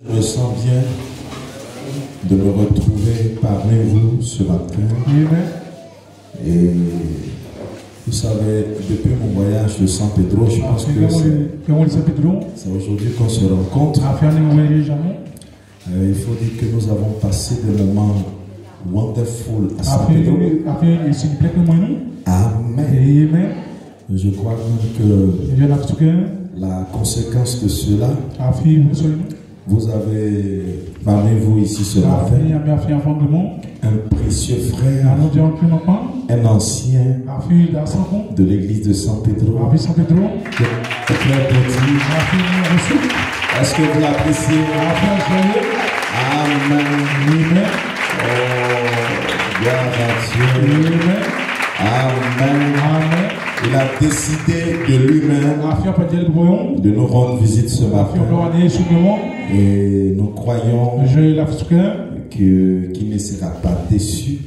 Je me sens bien de me retrouver parmi vous ce matin. Et vous savez, depuis mon voyage de San Pedro, je pense que c'est aujourd'hui qu'on se rencontre. Il faut dire que nous avons passé des moments wonderful à San Pedro. Amen. Je crois même que la conséquence de cela, vous avez parmi vous ici ce matin un précieux frère, un ancien de l'église de San Pedro. Est-ce que vous l'appréciez? Amen. Oh, gloire à Dieu. Amen. Il a décidé de lui-même de nous rendre visite ce matin. Et nous croyons qu'il ne sera pas déçu.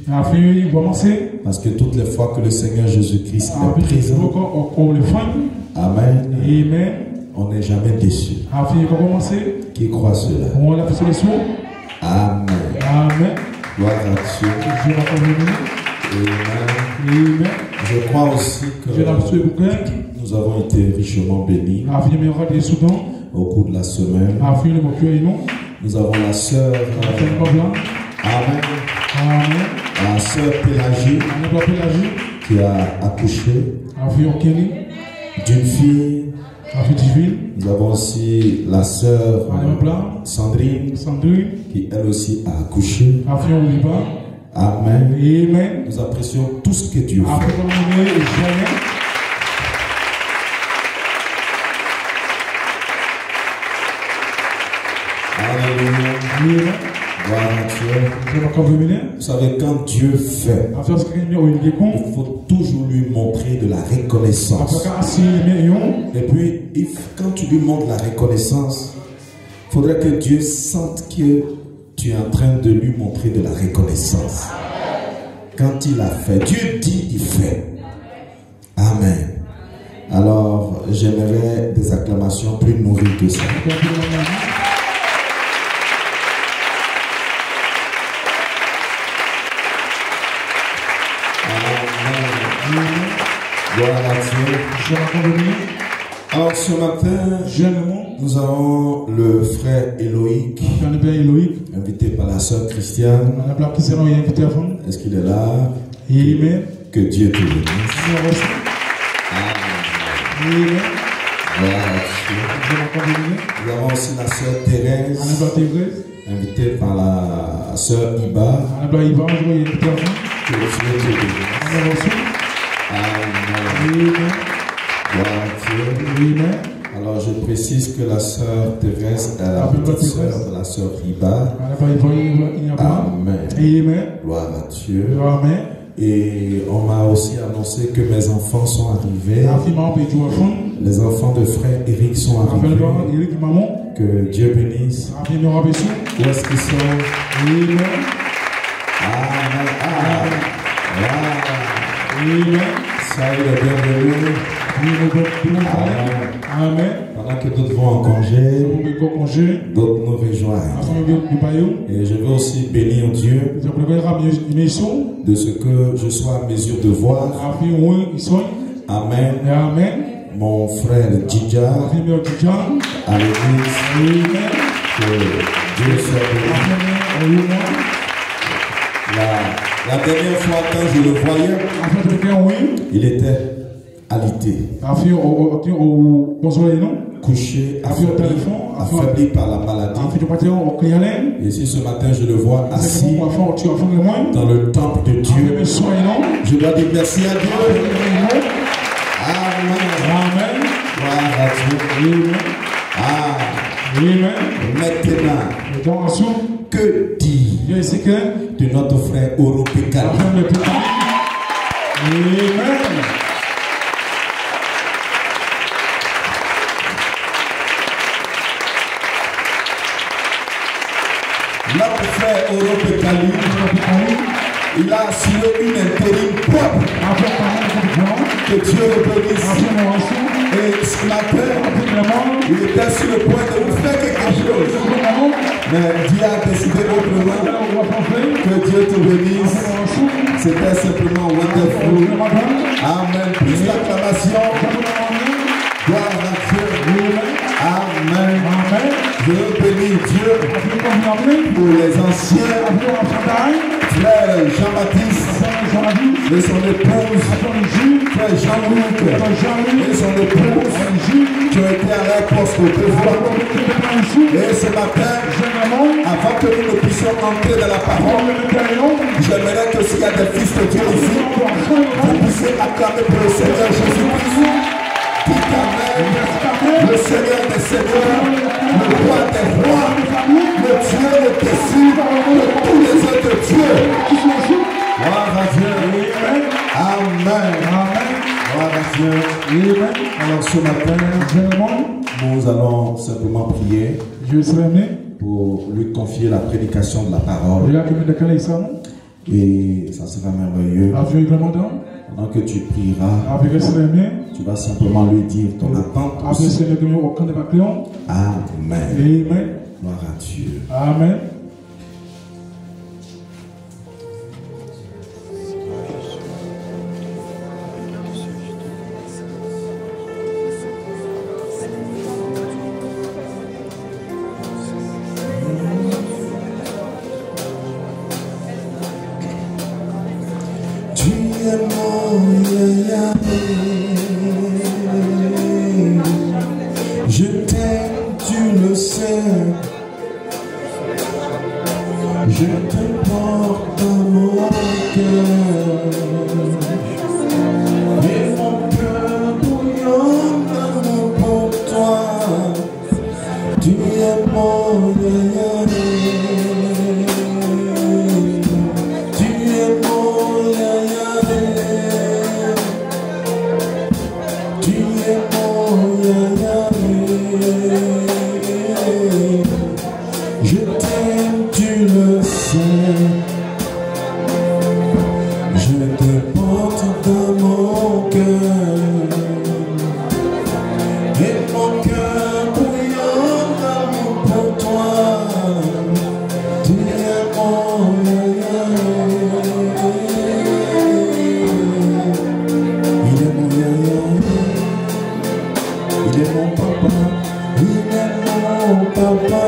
Parce que toutes les fois que le Seigneur Jésus-Christ est présent, Amen, on n'est jamais déçu. Qui croit cela? Amen. Gloire à Dieu. Amen. Je crois aussi que nous avons été richement bénis au cours de la semaine. Nous avons la sœur la sœur Pélagie qui a accouché d'une fille. Nous avons aussi la sœur Sandrine qui elle aussi a accouché. Amen. Nous apprécions tout ce que Dieu fait. Alléluia. Gloire à Dieu. Vous savez, quand Dieu fait, il faut toujours lui montrer de la reconnaissance. Et puis, quand tu lui montres la reconnaissance, il faudrait que Dieu sente que tu es en train de lui montrer de la reconnaissance. Quand il a fait, Dieu dit, il fait. Amen. Alors, j'aimerais des acclamations plus nourries que ça. Gloire à Dieu. Alors ce matin, nous avons le frère Éloïque, invité par la sœur Christiane. Est-ce qu'il est là? Que Dieu te bénisse. Amen. Gloire à Dieu. Nous avons aussi la sœur Thérèse, invitée par la sœur Iba. Que Dieu te bénisse. Amen. Gloire à Dieu. Alors je précise que la sœur Thérèse est la petite sœur de la sœur Iba. Amen. Gloire à Dieu. Et on m'a aussi annoncé que mes enfants sont arrivés. Les enfants de frère Eric sont arrivés. Que Dieu bénisse. Où est-ce qu'ils sont? Amen. Soyez les bienvenus. Amen. Pendant que d'autres vont en congé, d'autres nous rejoignent. Et je veux aussi bénir Dieu de ce que je sois en mesure de voir. Amen. Mon frère Djidja à l'église. Que Dieu soit béni. La dernière fois quand je le voyais, il était alité, couché, affaibli par la maladie. Et si ce matin je le vois assis dans le temple de Dieu, je dois dire merci à Dieu. Amen. Gloire à Dieu. Maintenant, que dire de notre frère Oropekali? Notre frère Oropekali, il a assuré une intérim propre. Que Dieu le bénisse. Et ce matin, il était sur le point de vous faire quelque chose. Mais Dieu a décidé autrement. Que Dieu te bénisse. C'était simplement wonderful. Amen. Plus l'acclamation. Gloire à Dieu. Amen. Je bénis Dieu pour les anciens. Frère Jean-Baptiste et son épouse. Frère Jean-Luc et son épouse qui ont été à la poste 2 fois. Et ce matin, avant que nous ne puissions entrer dans la parole, j'aimerais que s'il y a des fils de Dieu ici, vous puissiez acclamer pour le Seigneur Jésus-Christ. Le Seigneur des Seigneurs, le roi des rois, le Dieu au-dessus de tous les autres dieux. Gloire à Dieu. Amen. Gloire à Dieu. Alors ce matin, nous allons simplement prier pour lui confier la prédication de la parole. Et ça sera merveilleux. Pendant que tu prieras, tu vas simplement lui dire ton attente. Amen. Gloire à Dieu. Amen. Je t'aime, tu le sais. Je te porte dans mon cœur. Et mon cœur bouillonne pour toi. Tu es mon yaya. Tu es mon yaya. Tu es mon yaya. Je t'aime, tu le sais. Je te porte dans mon cœur. Et mon cœur bouillonne pour toi. Tu es mon yaya. Il est mon yaya. Il est mon papa. Il est mon papa.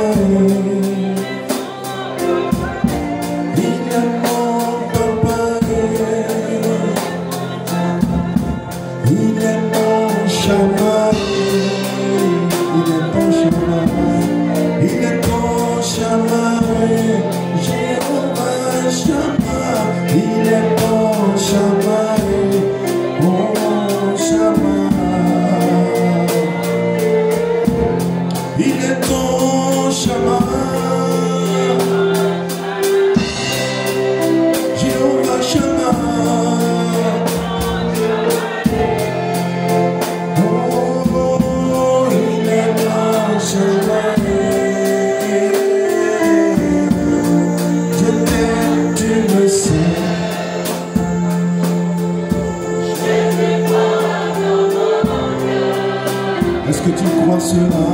Est-ce que tu crois cela?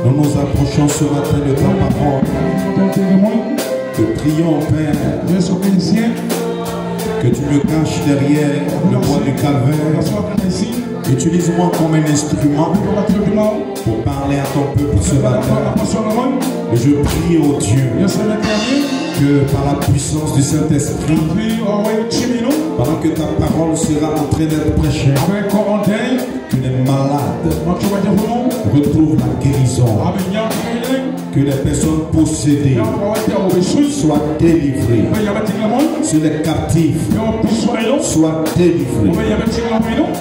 Nous nous approchons ce matin de ta parole. Te prions, Père, que tu me caches derrière le bois du calvaire. Utilise-moi comme un instrument pour parler à ton peuple ce matin. Et je prie au Dieu que par la puissance du Saint-Esprit, pendant que ta parole sera en train d'être prêchée, que les malades retrouvent la guérison, que les personnes possédées soient délivrées, que les captifs soient délivrés.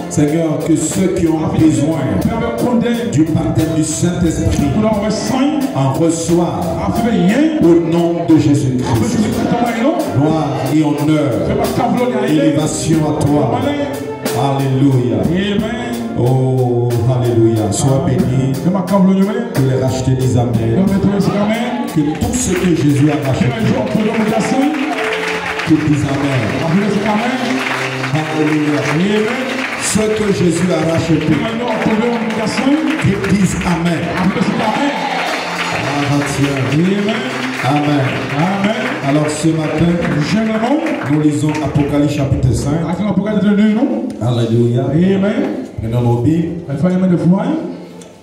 Seigneur, que ceux qui ont besoin du baptême du Saint-Esprit en reçoivent au nom de Jésus-Christ. Gloire et honneur, élévation à toi. Alléluia. Oh, alléluia. Sois béni. Que les rachetés disent Amen. Que tout ce que Jésus a racheté, que disent Amen. Alléluia. Ce que Jésus a racheté, qu'ils disent Amen. Amen. Amen. Alors ce matin, nous lisons Apocalypse chapitre 5. Alléluia. Et dans nos Bibles,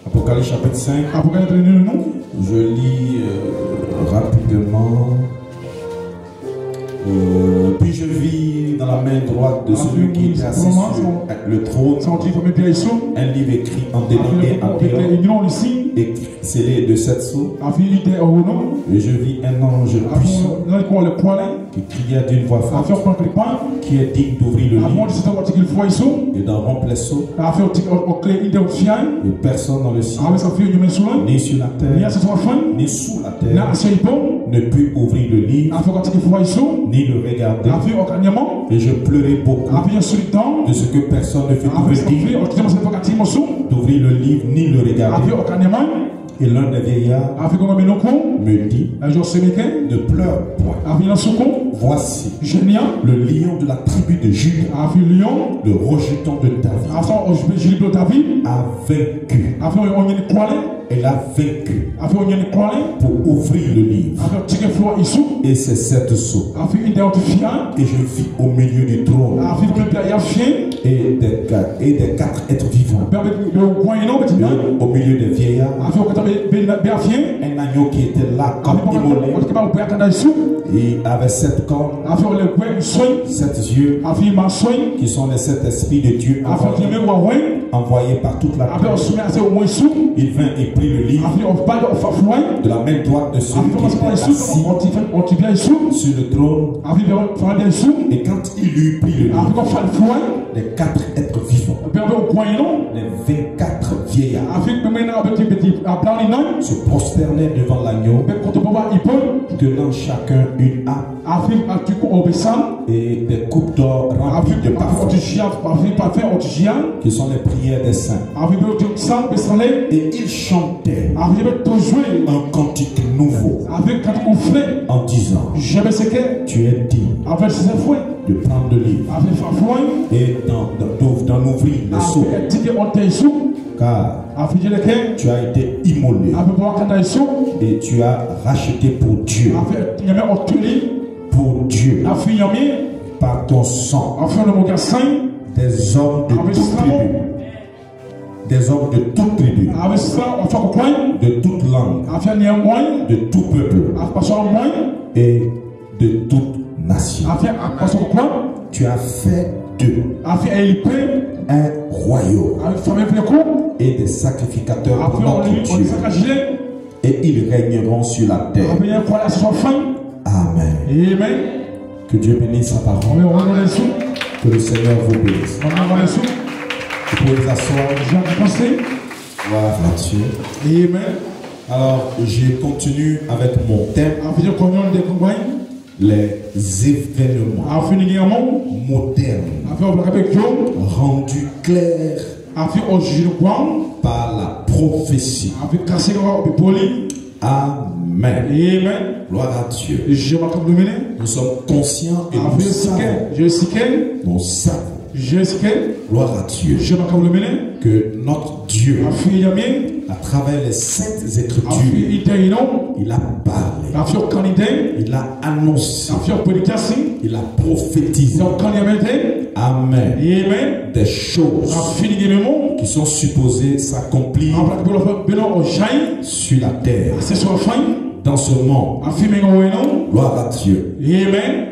Apocalypse chapitre 5. Je lis rapidement. Puis je vis dans la main droite de celui qui était assis sur le trône un livre écrit en dénom et en dénom, scellé de 7 sceaux. Et je vis un ange puissant qui criait d'une voix forte, qui est digne d'ouvrir le livre et d'en rompre les sceaux. Et personne dans le ciel, ni sur la terre, ni sous la terre, ne put ouvrir le livre ni le regarder. Et je pleurais beaucoup de ce que personne ne fait d'ouvrir le livre ni le regarder. Et l'un des vieillards me dit, ne pleure point. Voici le lion de la tribu de Juda, le rejeton de David, a vaincu. Elle a vaincu pour ouvrir le livre et ses 7 sceaux. Et je vis au milieu du trône et des 4 êtres vivants, au milieu des vieillards, un agneau qui était là comme immolé. Il avait 7 cornes, 7 yeux, qui sont les 7 esprits de Dieu envoyés par toute la terre. Il vint et prit le livre de la main droite de celui qui était assis sur le trône. Et quand il eut pris le livre, les 4 êtres vivants, les 24 vieillards, se prosternèrent devant l'agneau, tenant chacun une harpe et des coupes d'or remplies de parfums, qui sont les prières des saints. Et ils chantaient un cantique nouveau en disant, tu es digne de prendre le livre et d'en ouvrir les sceaux, car tu as été immolé et tu as racheté pour Dieu, par ton sang, des hommes de toute tribu, des hommes de toute tribu, de toute langue, de tout peuple et de toute nation. Tu as fait d'eux un royaume et des sacrificateurs pour notre Dieu, et ils régneront sur la terre. Amen. Que Dieu bénisse sa parole. Que le Seigneur vous bénisse. Vous pouvez vous asseoir. Voilà, Dieu. Alors, je continue avec mon thème. Les événements modernes rendus clairs par la prophétie. Amen. Gloire à Dieu. Nous sommes conscients et nous savons Gloire à Dieu. Que notre Dieu, à travers les saintes écritures, il a parlé, il a annoncé, il a prophétisé. Amen. Des choses qui sont supposées s'accomplir sur la terre, dans ce monde. Gloire à Dieu.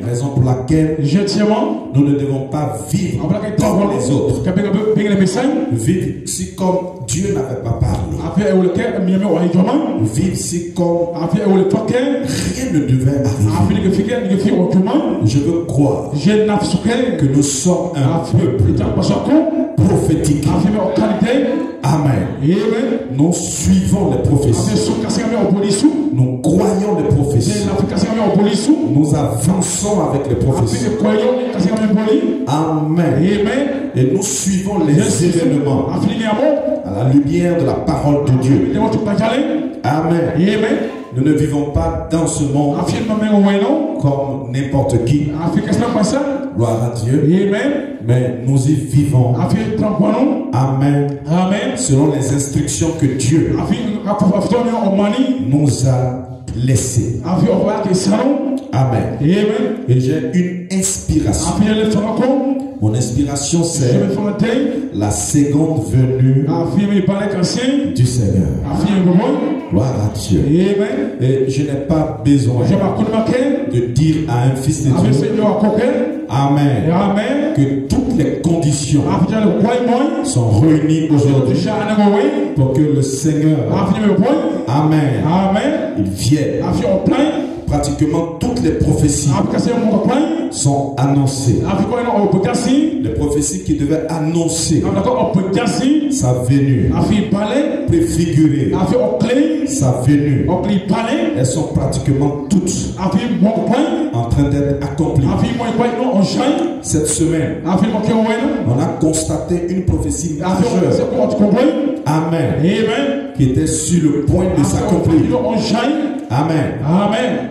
Raison pour laquelle nous ne devons pas vivre comme les autres. Vivre si comme Dieu n'avait pas parlé. Vivre si comme rien ne devait arriver. Je veux croire que nous sommes un peuple prophétique. Amen. Nous suivons les prophéties. Nous croyons les prophéties. Nous avançons avec les prophéties. Amen. Et nous suivons les événements à la lumière de la parole de Dieu. Amen. Nous ne vivons pas dans ce monde comme n'importe qui. Gloire à Dieu. Mais nous y vivons. Amen. Selon les instructions que Dieu nous a laissées. Amen. Et j'ai une inspiration. Mon inspiration, c'est la seconde venue du Seigneur. Gloire à Dieu. Et je n'ai pas besoin de dire à un fils de Dieu, Amen, que toutes les conditions sont réunies aujourd'hui pour que le Seigneur, Amen, il vienne. Pratiquement toutes les prophéties sont annoncées. Les prophéties qui devaient annoncer sa venue, préfigurer sa venue, elles sont pratiquement toutes en train d'être accomplies. Cette semaine, on a constaté une prophétie majeure, Amen, qui était sur le point de s'accomplir. Amen.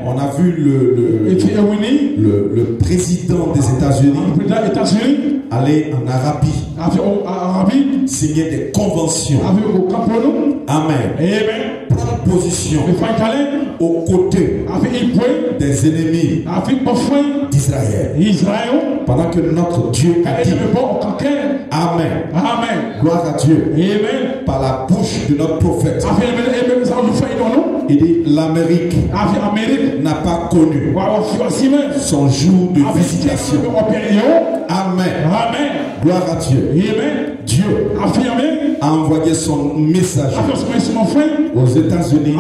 On a vu le président des États-Unis aller en Arabie, signer des conventions. Amen. Prendre position aux côtés des ennemis d'Israël. Pendant que notre Dieu a dit, Amen. Gloire à Dieu. Par la bouche de notre prophète. Il dit l'Amérique n'a pas connu son jour de visitation. Amen. Gloire à Dieu. Dieu a envoyé son message aux États-Unis,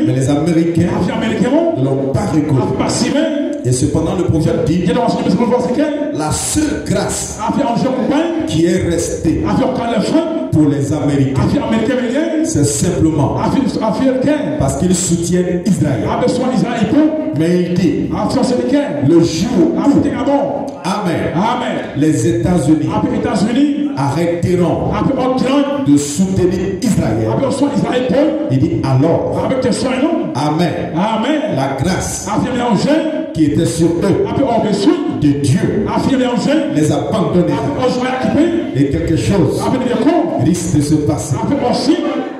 mais les Américains ne l'ont pas reconnu. Et cependant le prophète dit, la seule grâce qui est restée pour les Américains, c'est simplement parce qu'ils soutiennent Israël. Mais il dit, le jour où, Amen, les États-Unis arrêteront de soutenir Israël, il dit alors, Amen, la grâce qui était sur eux de Dieu les abandonnera et quelque chose risque de se passer.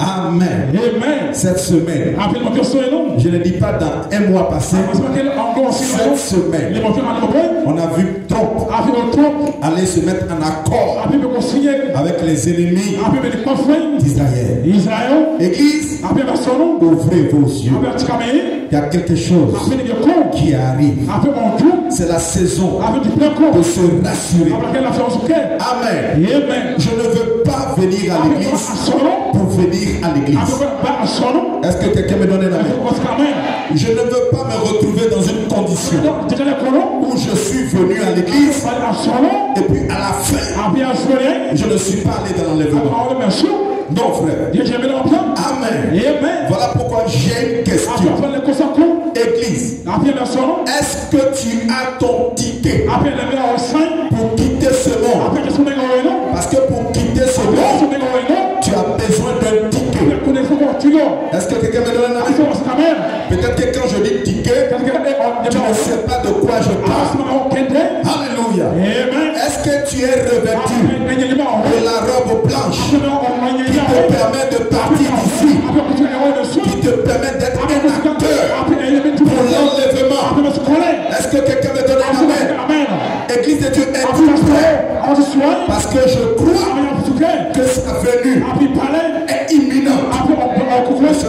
Amen. Cette semaine, je ne dis pas dans un mois passé, cette semaine, on a vu Trump aller se mettre en accord avec les ennemis d'Israël. Église, ouvrez vos yeux. Il y a quelque chose qui arrive. C'est la saison de se rassurer. Amen. Je ne veux pas venir à l'église pour venir à l'église. Est-ce que quelqu'un me donne un amen? Je ne veux pas me retrouver dans une condition où je suis venu à l'église et puis à la fin, je ne suis pas allé dans l'enlèvement. Non, frère. Amen. Voilà pourquoi j'ai une question. Église, est-ce que tu as ton ticket pour quitter ce monde? Parce que pour quitter ce monde, tu as besoin d'un ticket. Est-ce que quelqu'un me donne un avis? Peut-être que quand je dis ticket, tu ne sais pas de quoi je parle. Alléluia. Est-ce que tu es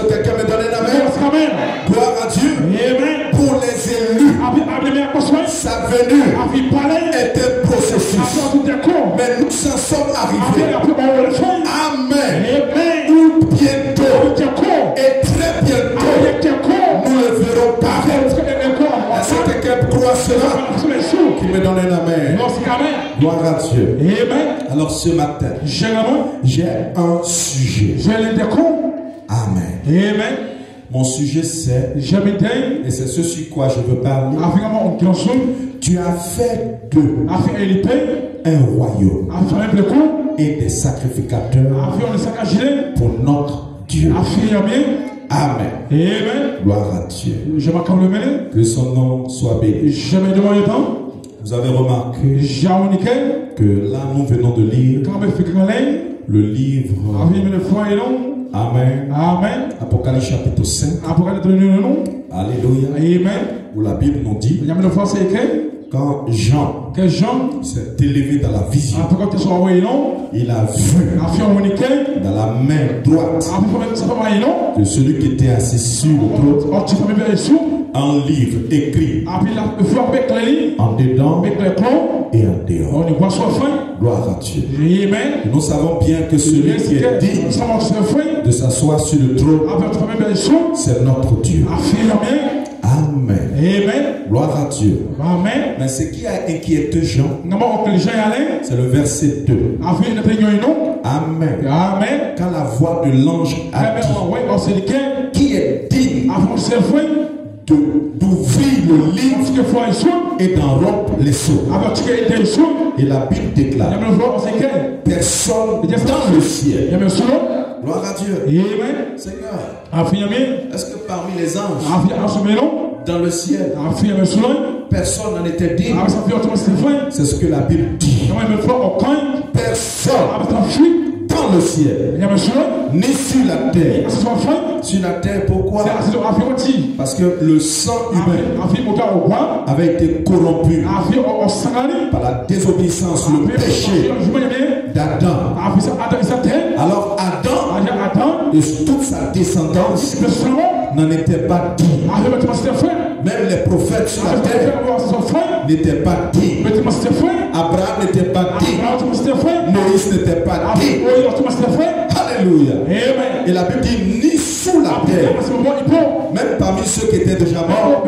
quelqu'un me donne un amen? Gloire à Dieu. Pour les élus, sa venue est un processus. Mais nous en sommes arrivés. Amen. Ou bientôt. Et très bientôt, nous le verrons paraître. Est-ce que quelqu'un croit cela? Qui me donne un amen. Gloire à Dieu. Alors ce matin, j'ai un sujet. Amen. Mon sujet c'est, et c'est ce sur quoi je veux parler, tu as fait d'eux un royaume et des sacrificateurs pour notre Dieu. Amen. Gloire à Dieu. Que son nom soit béni. Vous avez remarqué que là nous venons de lire le livre Amen. Apocalypse chapitre 5. Alléluia. Où la Bible nous dit quand Jean s'est élevé dans la vision, il a vu dans la main droite de celui qui était assis sur le trône un livre écrit en dedans et en dehors. Gloire à Dieu. Nous savons bien que celui qui est digne de s'asseoir sur le trône, c'est notre Dieu. Amen. Gloire à Dieu. Mais ce qui a inquiété Jean, c'est le verset 2. Amen. Quand la voix de l'ange a dit, qui est digne d'ouvrir le livre et d'en rompre les sceaux. Et la Bible déclare, personne dans le ciel. Gloire à Dieu. Seigneur, est-ce que parmi les anges dans le ciel, personne n'en était digne? C'est ce que la Bible dit. Personne dans le ciel, ni sur la terre. Sur la terre, pourquoi? Parce que le sang humain avait été corrompu par la désobéissance, le péché d'Adam. Alors Adam et toute sa descendance n'en étaient pas dignes. Même les prophètes sur la terre n'étaient pas dignes. Abraham n'était pas digne. Moïse n'était pas digne. Alléluia. Et la Bible dit ni sous la terre, même parmi ceux qui étaient déjà morts,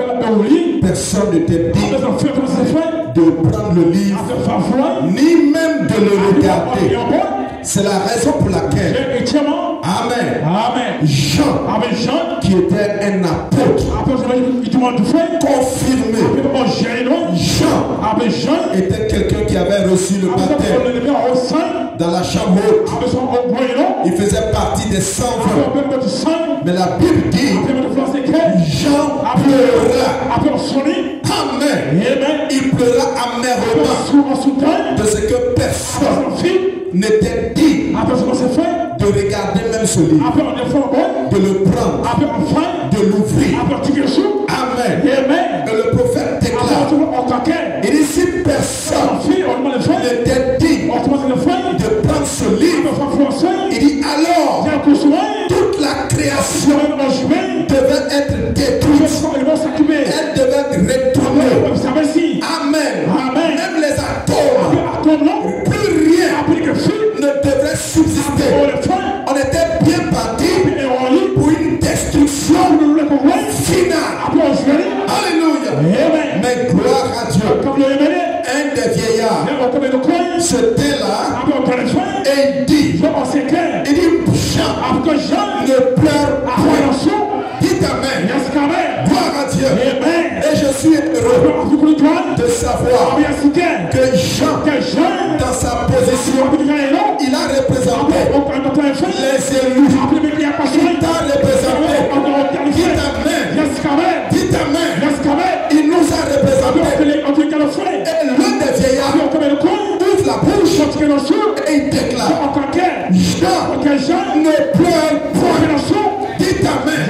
personne n'était digne de prendre le livre, ni même de le regarder. C'est la raison pour laquelle Jean, qui était un apôtre confirmé, Jean était quelqu'un qui avait reçu le baptême dans la chambre haute. Il faisait partie des 120. Mais la Bible dit Jean pleura. Amen. Il pleura amèrement de ce que personne n'était digne de regarder même ce livre, de le prendre, de l'ouvrir. Amen. Et le prophète déclare, il dit si personne n'était digne de prendre ce livre, il dit alors toute la création devait être détruite, elle devait être retournée. Amen. Même les atomes, plus rien ne devrait subsister. On était bien parti pour une destruction finale. Alléluia. Mais gloire à Dieu. Un des vieillards c'était là et il dit Jean, ne pleure point. Dites amen. Gloire à Dieu. Et je suis heureux de savoir que Jean, dans sa position, il a représenté les élus. Il t'a représenté. Dites amen. Il nous a représenté. Et l'un des vieillards ouvre la bouche et il déclare Jean, ne pleure point. Dites amen.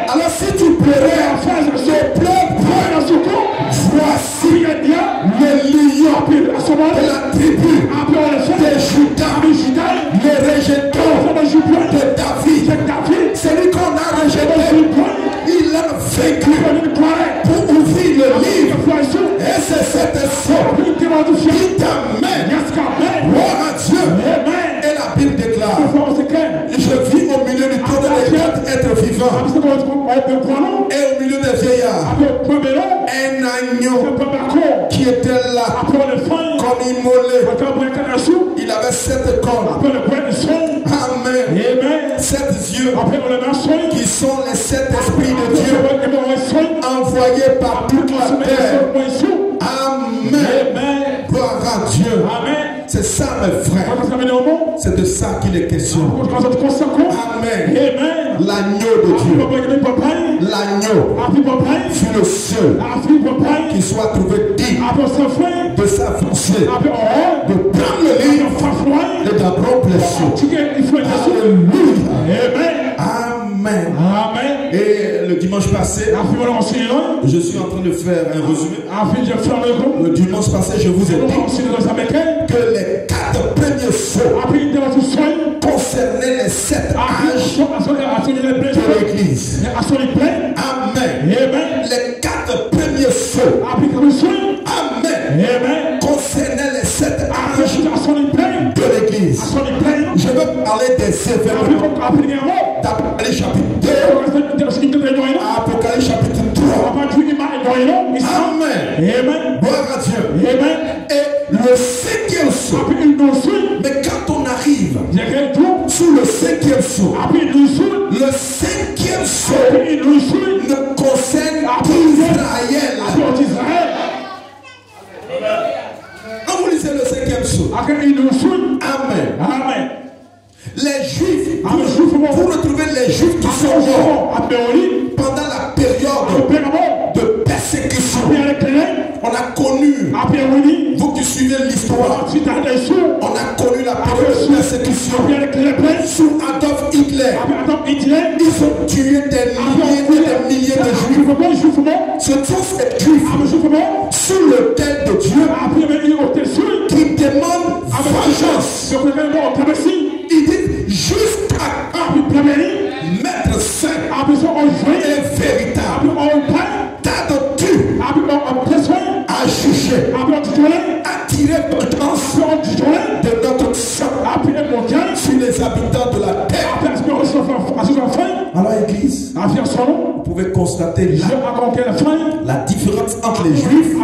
Alors si tu pleurais, ne pleure point. Voici le lion de la tribu de Juda. vaincu pour ouvrir le livre. Et c'est cet sceau qui t'amène. Gloire à Dieu. Et la Bible déclare, je vis au milieu du trône des quatre êtres vivants. Et au milieu des vieillards, un agneau qui était là, comme immolé. Il avait 7 cornes. Amen. 7 yeux qui sont les 7 esprits de Dieu envoyés par toute la terre. Amen. Gloire à Dieu. C'est ça, mes frères. C'est de ça qu'il est question. Amen. L'agneau de Dieu. L'agneau fut le seul qui soit trouvé digne de s'avancer, de prendre le livre et d'apprendre les choses. Alléluia. Amen. Et le dimanche passé, je suis en train de faire un résumé. Le dimanche passé, je vous ai dit que les 4 premiers sceaux concernaient les 7 âges de l'Église. Amen. Les 4 premiers sceaux, amen, concernaient les 7 âges de l'Église. Je veux parler des événements d'Apocalypse chapitre 2, Apocalypse chapitre 3. Amen. Gloire à Dieu. Et le 5e sceau, mais quand on arrive sous le 5e sceau, le 5e sceau ne concerne qu'Israël. Quand vous lisez le 5e sceau, amen. Les Juifs, vous retrouvez les Juifs qui sont morts pendant la période de persécution. On a connu, vous qui suivez l'histoire, on a connu la période de persécution sous Adolf Hitler. Ils ont tué des milliers et des milliers de Juifs. Ce sont ces Juifs sous l'autel de Dieu qui demandent vengeance. Il dit jusqu'à mettre fin et véritable. T'as-tu à juger, attirer vengeance de notre sang sur les habitants de la terre. Alors Église, vous pouvez constater là la différence entre les Juifs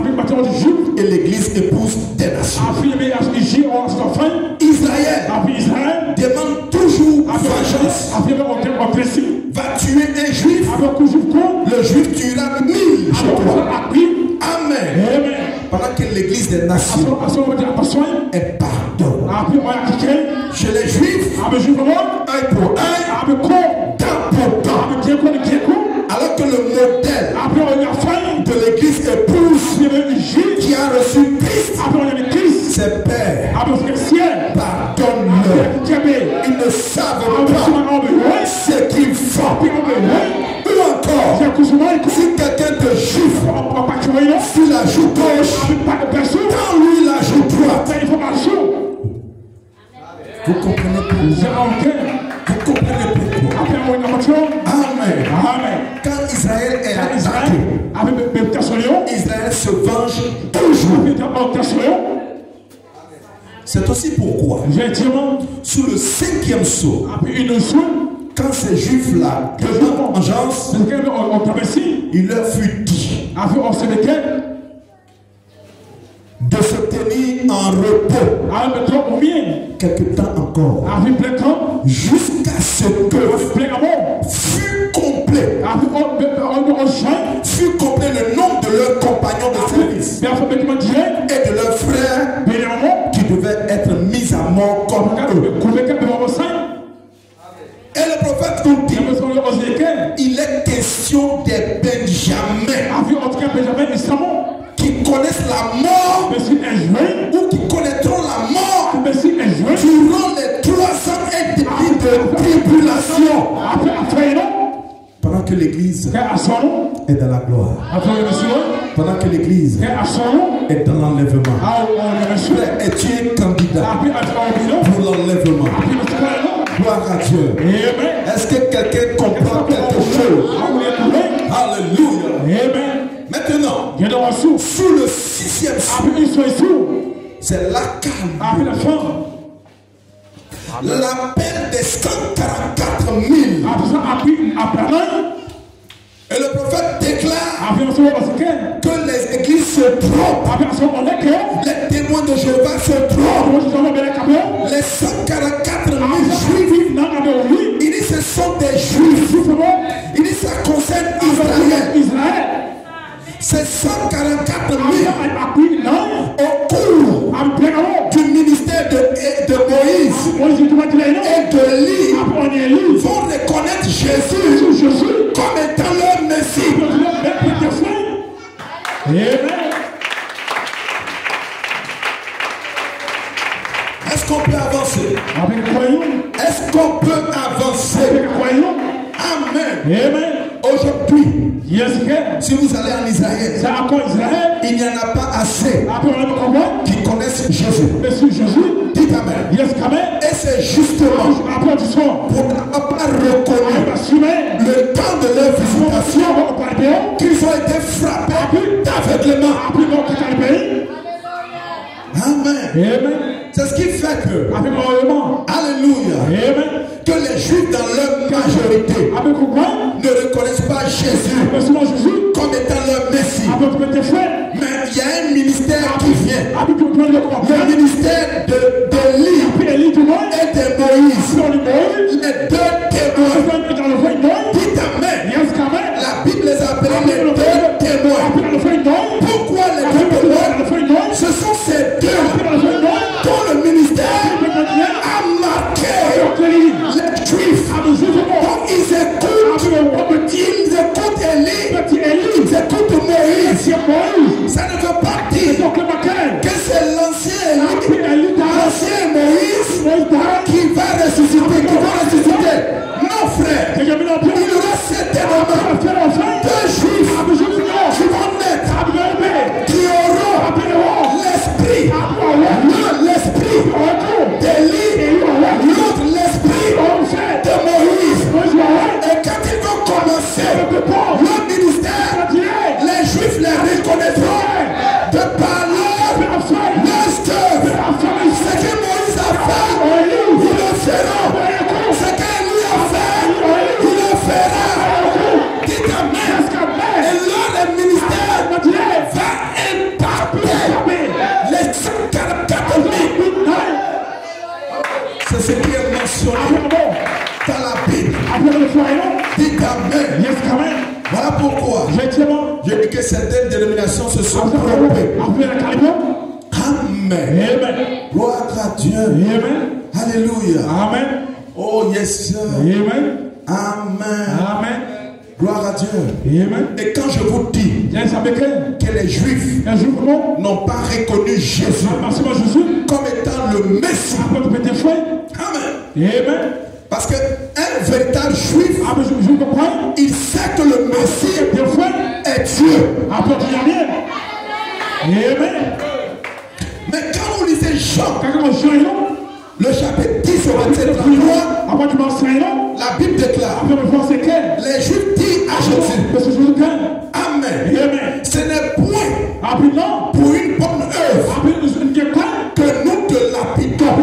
et l'Église épouse des nations. Israël demande toujours vengeance. Va tuer un Juif, le Juif tuera 1000 chez toi. Amen. Pendant que l'Église des nations est pardonne. Chez les Juifs, œil pour œil, dent pour dent. Alors que le modèle de l'Église épouse qui a reçu Christ, ses pères, pardonne-leur. Ils ne savent pas ce qu'ils font. Ou encore, si quelqu'un de juif, s'il la joue gauche, dans lui la joue droite. Vous comprenez pourquoi? Vous comprenez pourquoi? Amen. Quand Israël est attaqué, Israël se venge toujours. C'est aussi pourquoi, sous le 5e sceau, quand ces juifs-là demandent vengeance, il leur fut dit de se tenir en repos quelque temps encore, jusqu'à ce que fût complet le nombre de leurs compagnons de service et de leurs frères qui devaient être mis à mort comme eux. Et le prophète nous dit, il est question des Benjamins qui connaissent la mort ou qui connaîtront la mort durant les 3 ans et demi de tribulation. Pendant que l'Église est dans la gloire. Pendant que l'Église est dans l'enlèvement. Et tu es candidat pour l'enlèvement. Gloire à Dieu. Est-ce que quelqu'un comprend quelque chose? Alléluia. sous le 6e ciel. C'est la calme. L'appel des 144 000. Et le prophète déclare que les églises se trompent. Les témoins de Jéhovah se trompent. Les 144 000 juifs, il dit ce sont des juifs. Il dit ça concerne Israël. Ces 144 000 au cours du ministère de Moïse et de l'île vont reconnaître Jésus comme étant leur Messie. Est-ce qu'on peut avancer? Est-ce qu'on peut avancer? Amen. Aujourd'hui, si vous allez en Israël, il n'y en a pas assez qui connaissent Jésus. Dites Amen. Et c'est justement pour n'avoir pas reconnu le temps de leur visitation qu'ils ont été frappés d'aveuglement. Amen. C'est ce qui fait que, alléluia, que les Juifs dans leur majorité ne reconnaissent pas Jésus comme étant leur Messie. Mais il y a un ministère qui vient, le ministère d'Élie et de Moïse, les deux témoins. Dites Amen. La Bible les appelle les deux témoins. Pourquoi les deux témoins? Ce sont ces deux dont le ministère a marqué les Juifs. Donc ils écoutent Élie, ils écoutent Moïse. Ça ne veut pas dire que c'est l'ancien Élie, l'ancien Moïse qui va ressusciter. Non frère, il y aura certainement deux Juifs qui vont naître, qui auront l'esprit, l'esprit d'Élie, l'autre l'esprit de Moïse. Et quand ils vont commencer le ministère, les Juifs les reconnaîtront de par leur œuvre. Ce que Moïse a fait, ils le feront. Ce qu'Élie a fait, il le fera. Dites Amen. Et leur ministère va impacter les 144 000. C'est ce qui est mentionné dans la Bible. Dites Amen. Voilà pourquoi je dis que certaines dénominations se sont trompées. Amen. Gloire à Dieu. Alléluia. Amen. Oh yes sir. Amen. Gloire à Dieu. Et quand je vous dis que les Juifs n'ont pas reconnu Jésus comme étant le Messie. Amen. Parce qu'un véritable Juif, il sait que le Messie est Dieu. Mais quand vous lisez Jean, le chapitre 10 au verset 33, la Bible déclare, les Juifs disent à Jésus, Amen. Ce n'est point pour une bonne œuvre que nous te lapidons.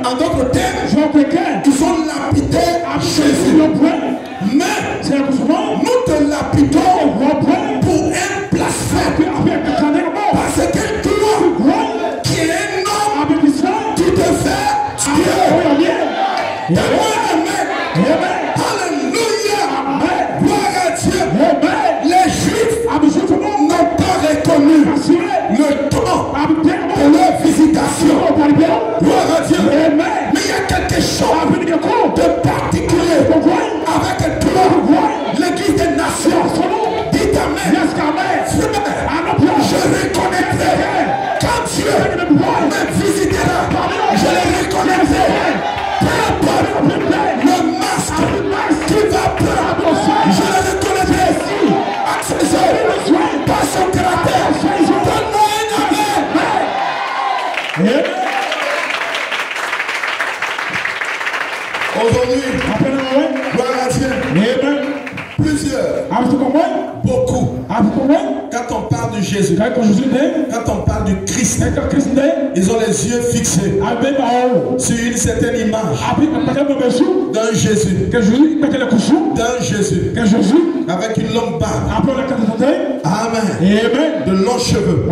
En d'autres termes, ils ont lapidé Jésus. Mais nous te lapidons pour un blasphème. Parce que toi, qui es un homme, tu te fais Dieu. Amen. Alléluia. Jésus, quand on parle du Christ, ils ont les yeux fixés sur une certaine image d'un Jésus, avec une longue barbe, amen, de longs cheveux.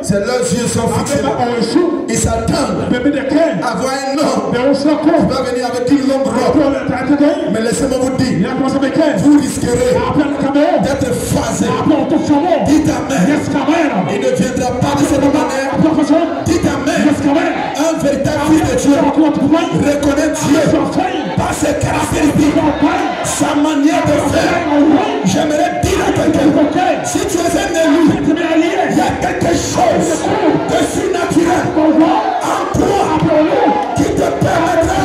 C'est leurs yeux sont fixés là. Ils s'attendent à voir un homme qui va venir avec une longue robe. Mais laissez-moi vous dire, vous risquerez d'être phasé. Dites amen. Il ne viendra pas de cette manière. Dites amen. Un véritable fils de Dieu reconnaît Dieu par ses caractéristiques, sa manière de faire. J'aimerais dire à quelqu'un, si tu es un élu, il y a quelque chose de surnaturel en toi qui te permettra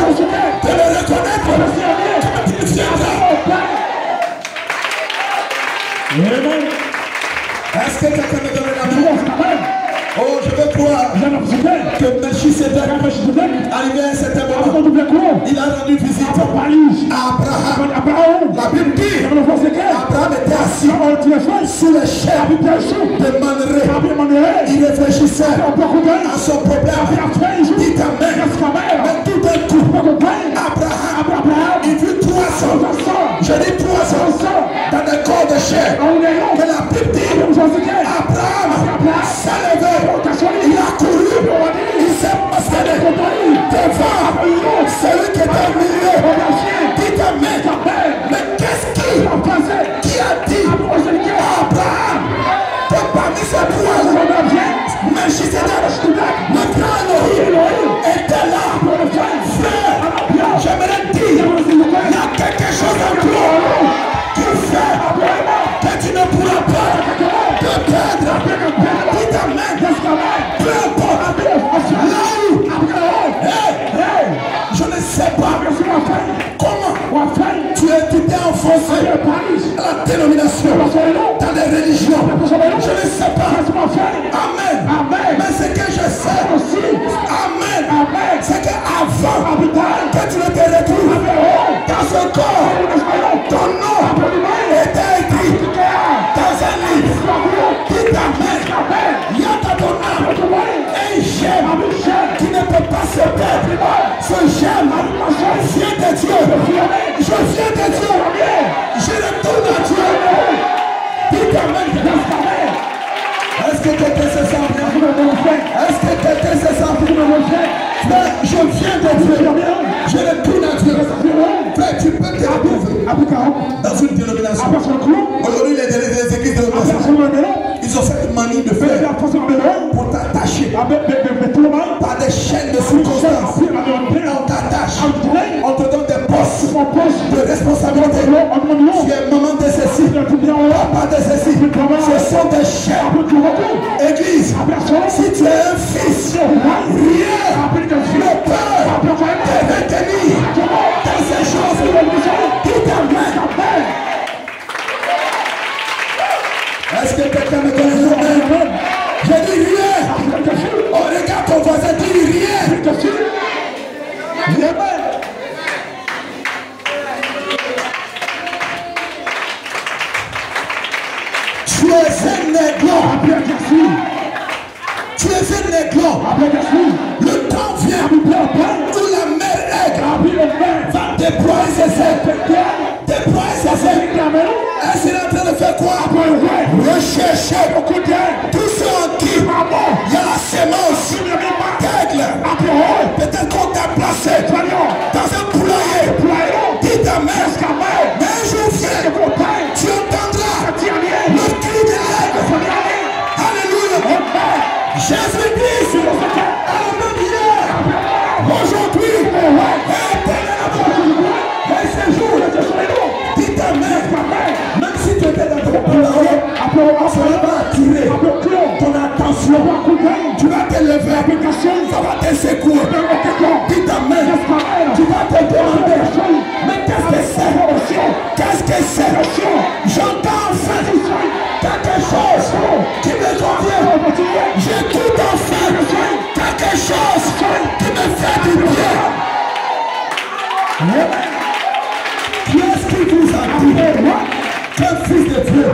de le reconnaître quand il viendra. Est-ce que quelqu'un me donne la main? Oh, je veux croire que Melchisedec, arrivé à un certain moment, il a rendu visite à Abraham. La Bible dit Abraham était assis sous les chairs de Manré. Il réfléchissait à son problème. Dit amen. Mais tout d'un coup, Abraham, il vit 300. Je dis 300 dans des corps de chair. Mais la Bible dit Abraham s'est levé. Il a couru, il s'est posté devant celui qui était au milieu. Dites amen. Mais qu'est-ce qui a dit à Abraham que parmi ses poils, Melchisedec, le grand Elohim, était là? Frère, j'aimerais dire, il y a quelque chose en toi qui fait que tu ne pourras pas te perdre. Dites amen. Peu importe là où, je ne sais pas comment tu t'es enfoncé à la dénomination, dans les religions. Je ne sais pas. Amen. Mais ce que je sais, amen, c'est qu'avant que tu ne te retrouves dans ce corps, ton nom était écrit dans un livre. Dites amen. Il y a dans ton âme un gemme qui ne peut pas se perdre. Ce gemme vient de Dieu. Je viens de Dieu. Je retourne à Dieu. Dites amen. Est-ce que quelqu'un se sent bien? Est-ce que quelqu'un se sent bien? Je viens de Dieu. Je retourne à Dieu. Frère, tu peux te retrouver dans une dénomination. Aujourd'hui, les églises de l'Église, ils ont cette manie de faire pour t'attacher par des chaînes de circonstances. On t'attache, on te donne des postes de responsabilité. Tu es maman de ceci, papa de ceci. Ce sont des chaînes. Église, si tu es un fils, rien ne peut te retenir dans ces choses. Dites amen. Est-ce que quelqu'un me connaît? Je dis rien. Oh, regarde ton voisin, dis rien. Tu es un aiglon. Tu es un aiglon. Le temps vient où la mère aigle va déployer ses ailes. Elle est en train de faire quoi? Rechercher tous ceux en qui il y a la sémence d'aigle. Peut-être qu'on t'a placé dans un poulailler. Dites amen. Mais un jour vient, tu entendras le cri de l'aigle. Alléluia. Jésus-Christ à la même hier, aujourd'hui, et ce jour, dites amen. Même si tu étais dans ton poulailler, cela va attirer ton attention. Tu vas te lever, ça va te secouer. Dites amen. Tu vas te demander, mais qu'est-ce que c'est? Qu'est-ce que c'est? J'entends enfin quelque chose qui me convient. J'écoute enfin quelque chose qui me fait du bien. Qui est-ce qui vous a dit qu'un fils de Dieu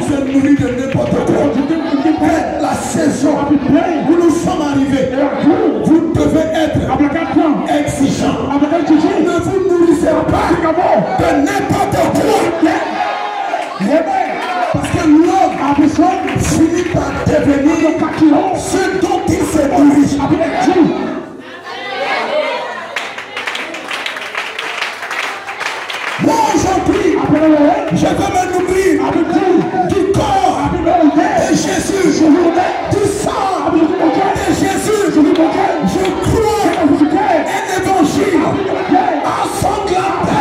se nourrit de n'importe quoi. La saison où nous sommes arrivés, vous devez être exigeant. Ne vous nourrissez pas de n'importe quoi. Parce que l'homme finit par devenir ce dont il se nourrit. Moi aujourd'hui, je vais me nourrir du corps de Jésus, du sang de Jésus. Je crois un évangile ensanglanté.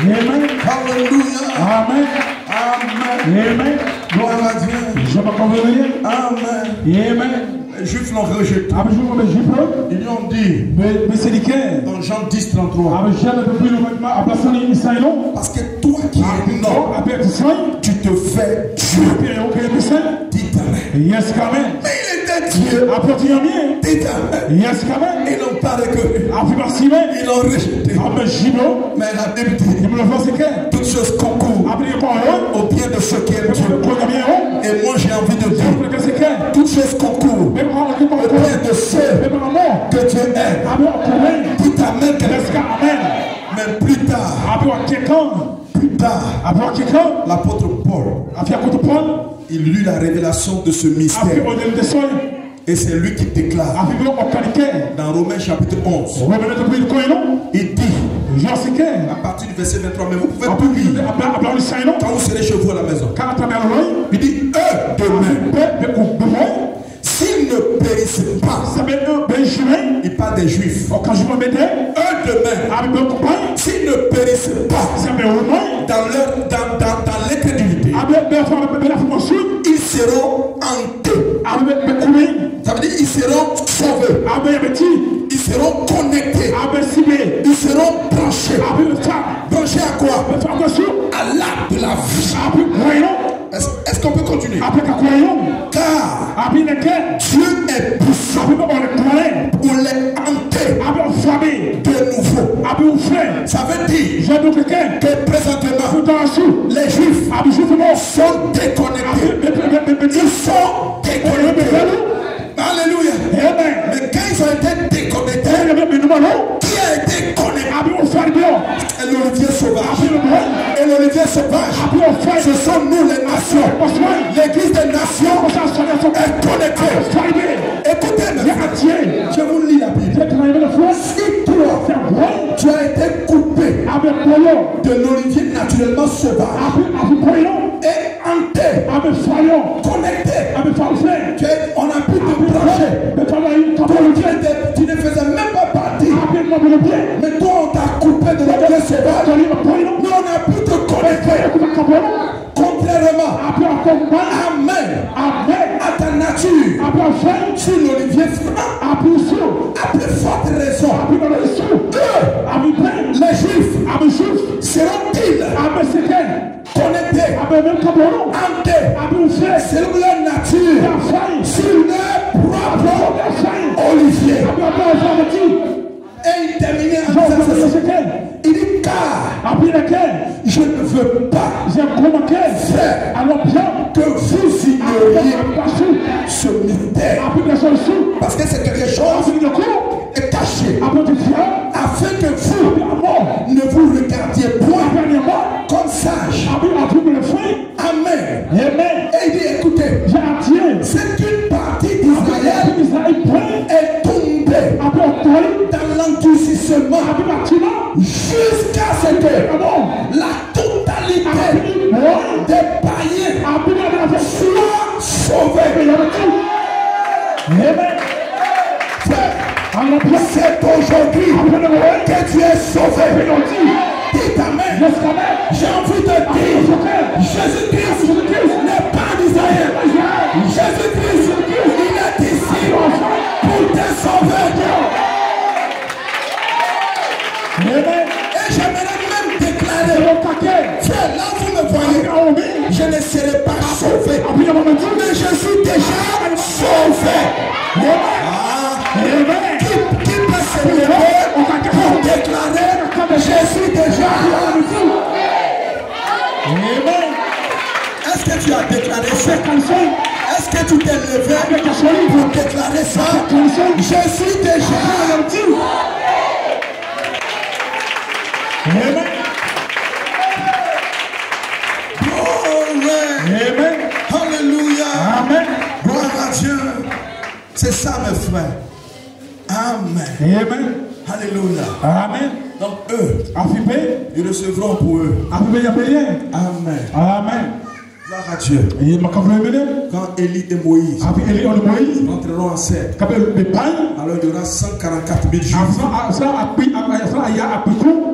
Amen. Alléluia. Amen. Amen. Gloire à Dieu. Amen. Amen. Les Juifs l'ont rejeté. Ils lui ont dit dans Jean 10, 33. Parce que toi qui es homme, tu te fais Dieu. Dites Amen. Mais il était Dieu. Dites Amen. Ils n'ont pas reconnu. Ils l'ont rejeté. Mais la Bible dit toutes choses concourent au bien de ceux qui aiment Dieu. Et moi j'ai envie de dire toutes choses concourent au bien de ceux que Dieu aime. Dites Amen. Mais plus tard, l'apôtre Paul, il lut la révélation de ce mystère. Et c'est lui qui déclare dans Romains chapitre 11. Il dit à partir du verset 23, mais vous pouvez tout lire quand vous serez chez vous à la maison. Il dit eux demain, s'ils ne périssent pas, il parle des Juifs. Eux demain, s'ils ne périssent pas dans l'incrédulité, ils seront hantés. Ça veut dire ils seront sauvés. Ils seront connectés. Ils seront branchés. Branchés à quoi? À l'arbre de la vie. Est-ce qu'on peut continuer? Car Dieu est puissant pour les hanter de nouveau. Ça veut dire que présentement les Juifs sont déconnectés. Ils sont déconnectés. Alléluia. Mais quand ils ont été déconnectés, qui a été connecté? Et l'olivier sauvage. Et l'olivier sauvage, ce sont nous les nations. L'église des nations est connectée. Écoutez maintenant, je vous lis la Bible. Si toi, tu as été coupé de l'olivier naturellement sauvage et hanté, connecté, on a pu te brancher. Tu ne faisais même pas partie. Mais toi, on t'a coupé de l'olivier sauvage. Nous, on a pu te connecter. Contrairement à ta nature, sur l'olivier franc, à plus forte raison, les Juifs seront-ils connectés, hantés, selon leur nature, sur leur propre olivier. Et il terminait en disant il dit car je ne veux pas, frère, que vous ignoriez ce mystère. Parce que c'est quelque chose qui est caché. Afin que vous ne vous regardiez point comme sage. Amen. Et il dit écoutez, c'est qu'une partie d'Israël est tombée dans l'endurcissement jusqu'à ce que la totalité des païens soit sauvée. C'est aujourd'hui que tu es sauvé. Dites Amen. J'ai envie de dire Jésus-Christ n'est pas d'Israël. Jésus-Christ, il est ici pour te sauver. Et j'aimerais même déclarer, frère, là vous me voyez, je ne serai pas sauvé, mais je suis déjà sauvé. Qui peut se lever pour déclarer suis déjà. Amen. Est-ce que tu as déclaré ça? Est-ce que tu t'es levé pour déclarer ça? Je suis déjà. Amen. Amen. Alléluia. Amen. Gloire à Dieu. C'est ça, mes frères. Amen. Amen. Alléluia. Amen. Donc eux, ils recevront pour eux. Amen. Amen. Gloire à Dieu. Quand Élie et Moïse rentreront en scène, alors il y aura 144 000 Juifs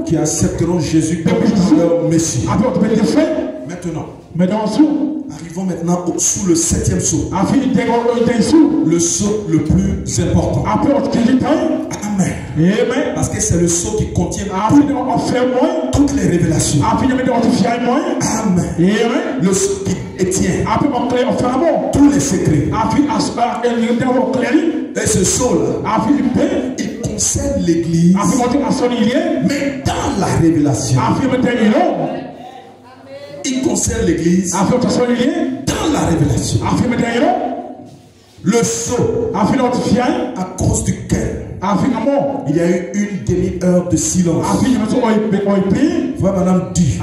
qui accepteront Jésus comme leur Messie. Maintenant, arrivons maintenant sous le 7e sceau. Le sceau le plus important. Amen. Parce que c'est le sceau qui contient toutes les révélations. Amen. Le sceau qui étient tous les secrets. Et ce sceau-là, il concerne l'église, mais dans la révélation. Il concerne l'église dans la révélation. Le sceau à cause duquel il y a eu une demi-heure de silence. Frère Madame dit,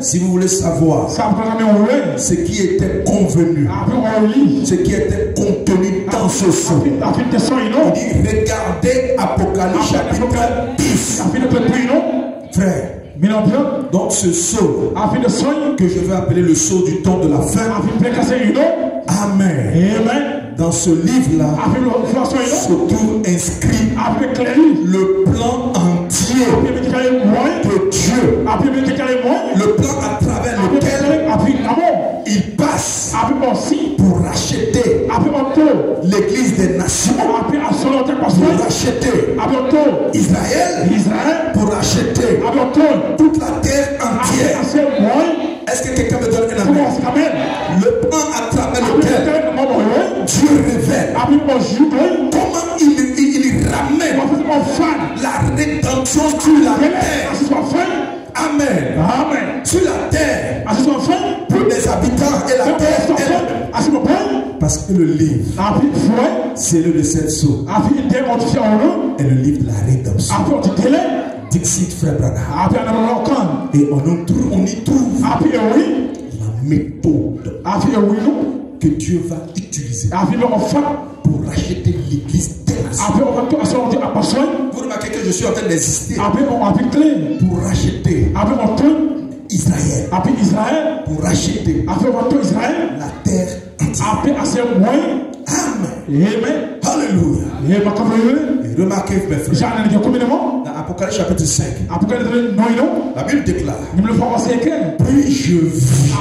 si vous voulez savoir ce qui était convenu, ce qui était contenu dans ce sceau, il dit regardez Apocalypse chapitre 10. Frère, donc ce sceau que je vais appeler le sceau du temps de la fin. Amen. Dans ce livre-là se trouve inscrit le plan entier de Dieu. Le plan à travers lequel il passe pour racheter l'église des nations, pour racheter Israël, pour racheter toute la terre entière. Est-ce que quelqu'un me donne un amen? Le plan à travers lequel Dieu révèle comment il ramène la rédemption sur la terre. Amen. Sur la terre, pour les habitants et la terre. Parce que le livre, c'est le de cette sceau, est le livre de la rédemption. Dixit frère Branham. Et on y trouve la méthode que Dieu va utiliser pour racheter l'église des nations. Vous remarquez que je suis en train d'insister pour racheter Israël, pour racheter la terre entière. Amen. Alléluia. Et remarquez mes frères, dans Apocalypse chapitre 5, la Bible déclare, puis je vis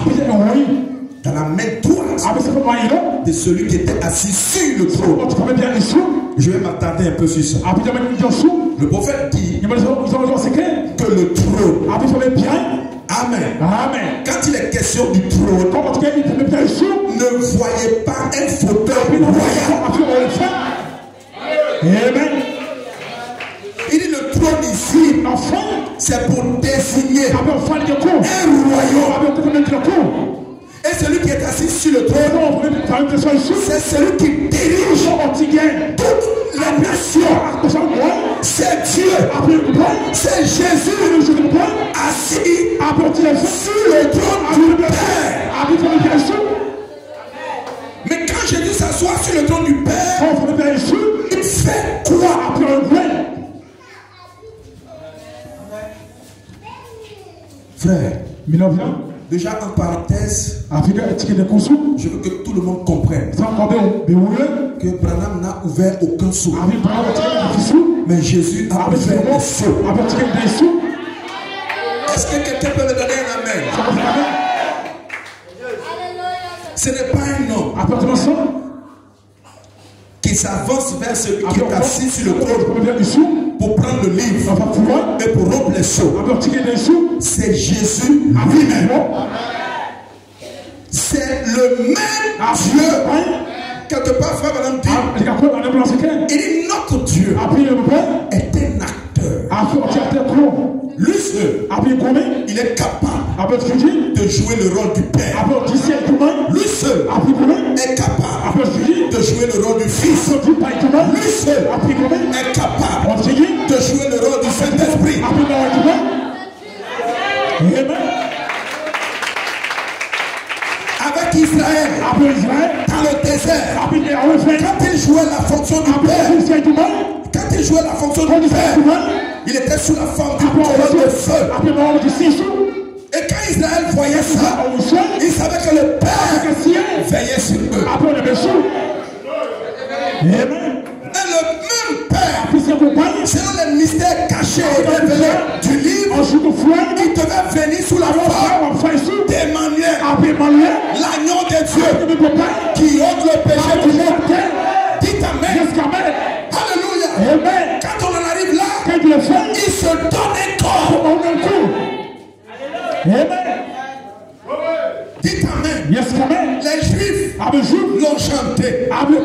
dans la main droite de celui qui était assis sur le trône. Je vais m'attarder un peu sur ça. Le prophète dit que le trône, amen. Quand il est question du trône, ne voyez pas un fauteuil royal. Amen. Il dit le trône ici, c'est pour désigner un royaume. Et celui qui est assis sur le trône, c'est celui qui dirige toutes les nations. C'est Dieu. C'est Jésus assis sur le trône du Père. Mais quand Jésus s'assoit sur le trône du Père, il fait quoi? Frère, déjà en parenthèse, je veux que tout le monde comprenne que Branham n'a ouvert aucun sceau, mais Jésus a ouvert un sceau. Est-ce que quelqu'un peut me donner un amen? Ce n'est pas un homme qui s'avance vers celui qui est assis sur le trône pour prendre le livre et pour rompre les sceaux. C'est Jésus lui-même. C'est le même Dieu. Quelque part, frère Madame dit, il dit notre Dieu est un acteur. lui seul, il est capable de jouer le rôle du Père. Lui seul est capable de jouer le rôle du Fils. Lui seul est capable de jouer le rôle du Saint-Esprit. Avec Israël, dans le désert, quand il jouait la fonction du Père, il était sous la forme d'une colonne de feu. Et quand Israël voyait ça, il savait que le Père veillait sur eux. Amen. Et le même Père, selon les mystères cachés et révélés du livre, il devait venir sous la forme d'Emmanuel, l'agneau de Dieu, qui ôte le péché du monde. Dites Amen. Alléluia. Amen. Quand on en arrive là, il se donne un corps. Amen. Dites Amen. Les Juifs l'ont chanté. Ils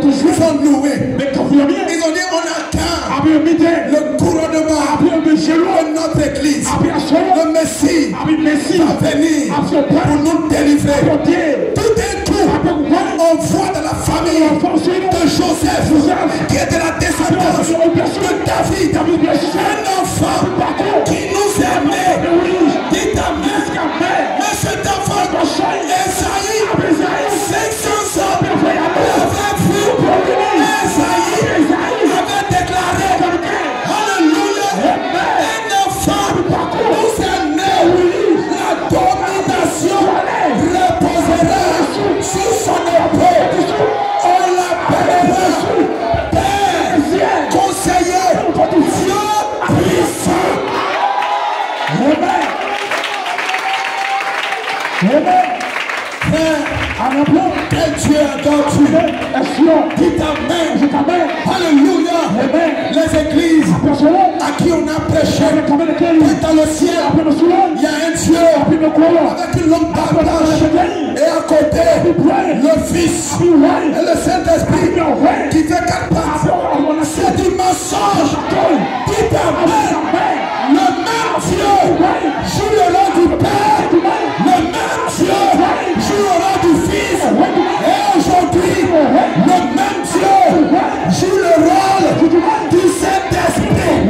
ont loué. Ils ont dit on attend le couronnement de notre église. Le Messie va venir pour nous délivrer. Tout d'un coup, on voit dans la famille de Joseph, qui est de la descendance de David, un enfant qui nous aimait. Dites Amen. Mais cet enfant, Esaïe, 500 ans avait vu, Esaïe avait déclaré, Alléluia, un enfant nous est né, la domination reposera sur son épaule. On l'appellera Père, conseiller, Dieu puissant. Quel Dieu adore-tu? Dites Amen. Alléluia. Les églises à qui on a prêché, dans le ciel, il y a un Dieu avec une longue partage. Et à côté, le Fils et le Saint-Esprit qui fait 4 pattes. C'est du mensonge. Dites Amen. Le même Dieu joue le rôle du Père. Le même Dieu joue le rôle du Fils. Et aujourd'hui, le même Dieu joue le rôle du Saint-Esprit.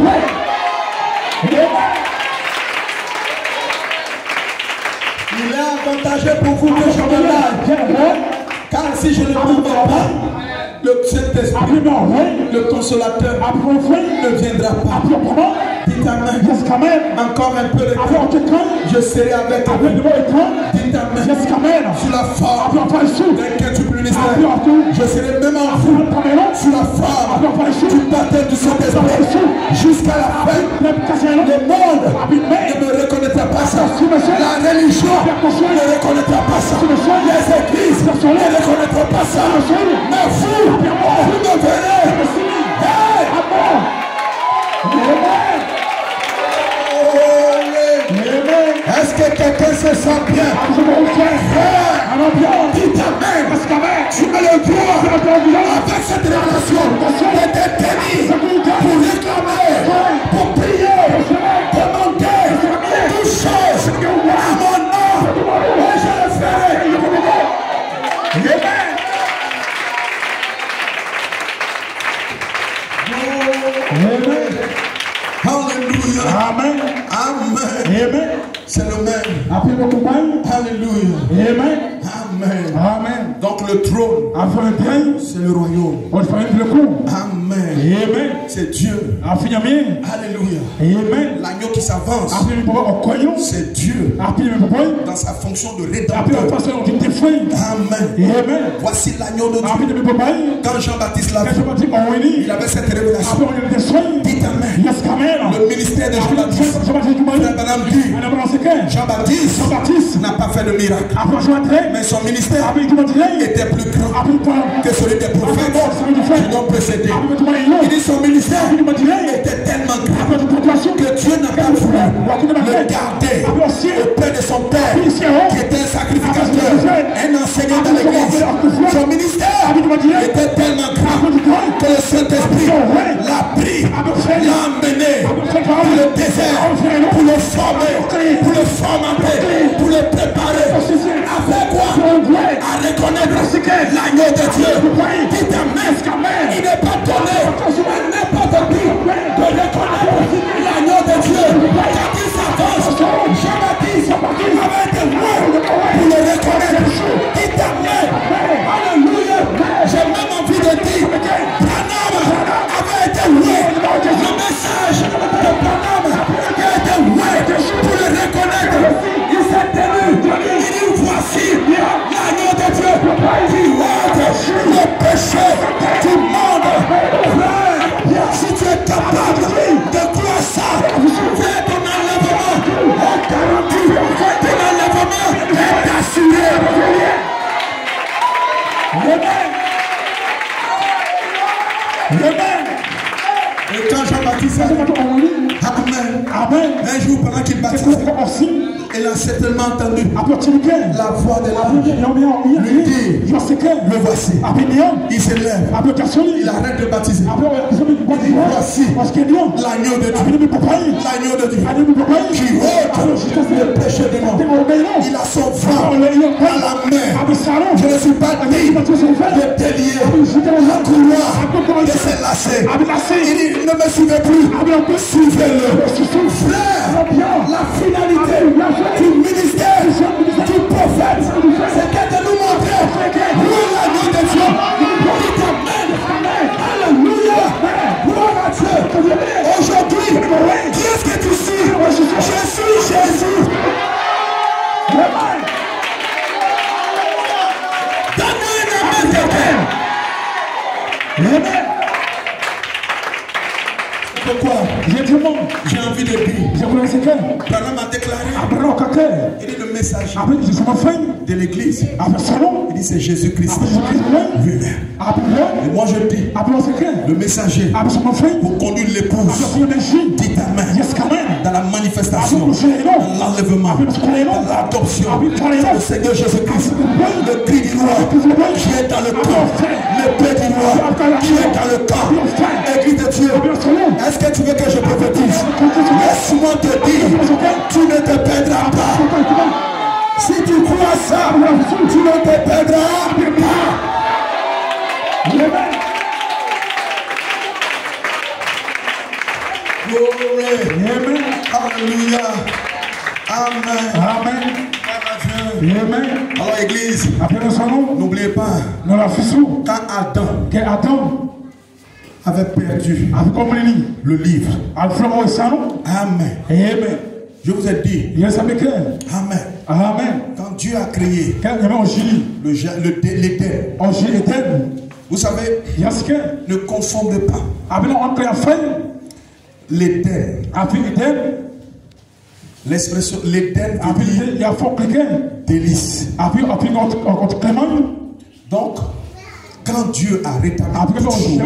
Il est avantageux pour vous que je me lave. Car si je ne m'en vais pas, le Saint-Esprit, le consolateur, ne viendra pas. Dites Amen. Encore un peu de temps. Je serai avec vous. Dites Amen. Sous la forme d'un quintuple ministère. Je serai même en vous. Sous la forme du baptême du Saint-Esprit. Jusqu'à la fin. Le monde ne me reconnaîtra pas ça. La religion ne reconnaîtra pas ça. Les églises ne reconnaîtront pas ça. Mais vous me verrez. Est-ce que quelqu'un se sent bien? Dites Amen. Tu as le droit avec cette relation de détenir pour réclamer, pour prier, demander toutes choses à mon nom. Et je le ferai. Alléluia. Amen. Amen. C'est le même. Alléluia. Amen. Amen. Amen. Donc le trône, c'est le royaume. Amen. Amen. C'est Dieu. Alléluia. Amen. L'agneau qui s'avance, c'est Dieu. Dans sa fonction de rédempteur. Amen. Amen. Voici l'agneau de Dieu. Quand Jean-Baptiste l'a vu, il avait cette révélation. Dites Amen. Le ministère de Jean-Baptiste. Jean-Baptiste n'a pas fait de miracle. Mais son ministère était plus grand que celui des prophètes qui l'ont précédé. Il dit son ministère était tellement grand que Dieu n'a pas voulu le garder auprès de son père qui était un sacrificateur, un enseignant dans l'église. Son ministère était tellement grand que le Saint-Esprit l'a pris, l'a emmené dans le désert pour le feu. pour le formater, pour le préparer. Avec quoi? À reconnaître l'agneau de Dieu. Dites amen. Il n'est pas donné à n'importe qui de reconnaître l'agneau de Dieu. Quand il s'avance, Jean-Baptiste avait été loin pour le reconnaître. Dites amen. Alléluia. J'ai même envie de dire, Branham avait été loin. Le message de Branham a été loin pour le reconnaître. Il s'est tenu. Il dit, voici l'agneau de Dieu qui ôte le péché du monde. Frère, si tu es capable de croire ça, fais ton enlèvement. On garantit, ton enlèvement est assuré. Amen. Et quand Jean-Baptiste a dit Amen, un jour pendant qu'il baptisait, il a certainement entendu la voix de l'ange lui dire, le voici. Il se lève, il arrête de baptiser. Voici l'agneau de Dieu, l'agneau de Dieu qui ôte le péché du monde. Il a son vent à la main. Je ne suis pas dit de délier la couloir, de se lasser. Il dit, ne me suivez plus, suivez-le. Frère, la finalité du ministère, du prophète, c'était de nous montrer où est l'agneau de Dieu. Dites amen. Alléluia. Gloire à Dieu. Aujourd'hui, qui est-ce que tu suis? Je suis Jésus. Amen. Donnez un amen, quelqu'un. Amen. Pourquoi? J'ai envie de dire. Branham a déclaré. Il dit le messager de l'église. Il dit c'est Jésus-Christ lui-même. Et moi je dis le messager pour conduire l'épouse. Dites amen. Dans la manifestation, dans l'enlèvement, dans l'adoption, au Seigneur Jésus-Christ. Le cri du roi qui est dans le camp. L'épée du roi qui est dans le camp. Église de Dieu. Est-ce que tu veux que je prophétise? Laisse-moi te dire, tu ne te perdras pas. Si tu crois ça, tu ne te perdras pas. Glory. Alléluia. Amen. Amen. Alors église, n'oubliez pas, quand Adam avait perdu le livre. Amen. Je vous ai dit. Amen. Quand Dieu a créé l'Éden, vous savez, ne confondez pas l'Éden. L'expression l'Éden veut dire délice. Donc, quand Dieu a rétabli toutes choses,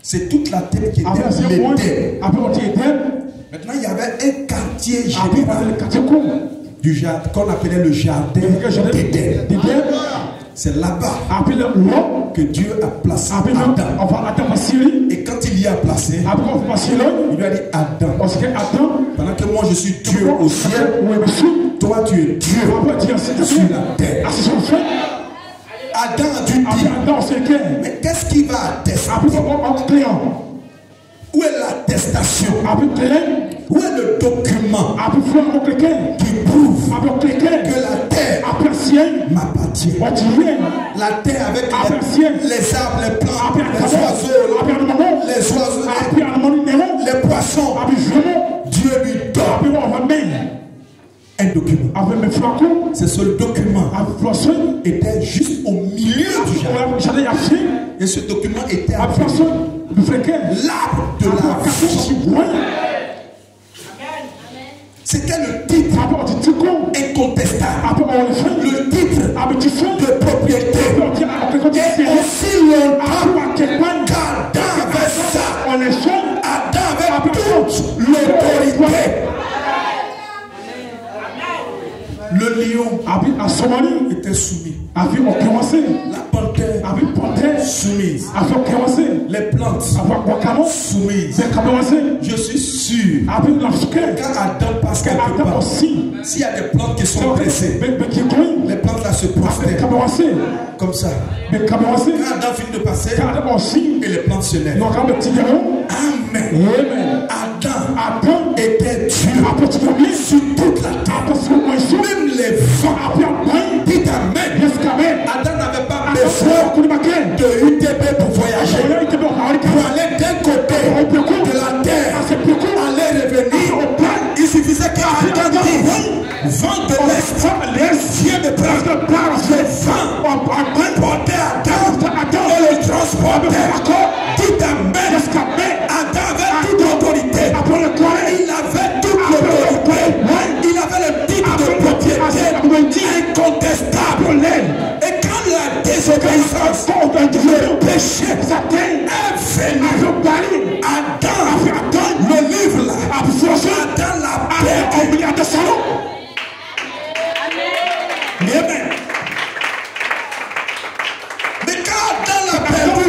c'est toute la terre qui était l'Éden. Maintenant, il y avait un quartier général du jardin qu'on appelait le jardin d'Éden. C'est là-bas que Dieu a placé Adam. Et quand il y a placé, il lui a dit Adam, pendant que moi je suis Dieu au ciel, toi tu es Dieu sur la terre. Adam a dû dire, mais qu'est-ce qui va attester? Où est l'attestation? Où est le document qui prouve que la terre m'appartient? La terre avec les arbres, les plantes, les oiseaux, les poissons. Dieu lui donne un document. C'est ce document était juste au milieu du jardin. Et ce document était l'arbre de la vie. C'était le titre incontestable. Le titre de propriété. Et aussi longtemps qu'Adam avait ça, Adam avait toute l'autorité. Le lion était soumis. La panthère soumise. Les plantes soumises. Je suis sûr. Quand Adam passe quelque part, s'il y a des plantes qui sont pressées, les plantes là se prosternent. Comme ça. Quand Adam finit de passer, et les plantes se lèvent. Amen. Adam était Dieu sur toute la terre. Même les vents. Dites Amen. Adam n'avait pas besoin de UTP pour voyager. Pour aller d'un côté de la terre, aller revenir. Il suffisait qu'Adam dise vent de l'Est, viens de prendre le vent porter Adam et le transporter. Dites Amen. Adam avait toute l'autorité. Il avait toute l'autorité. Il avait le titre de propriété incontestable. Et quand la désobéissance, le péché est venu, Adam, le livre là, Adam l'a perdu. Amen. Mais quand Adam l'a perdu,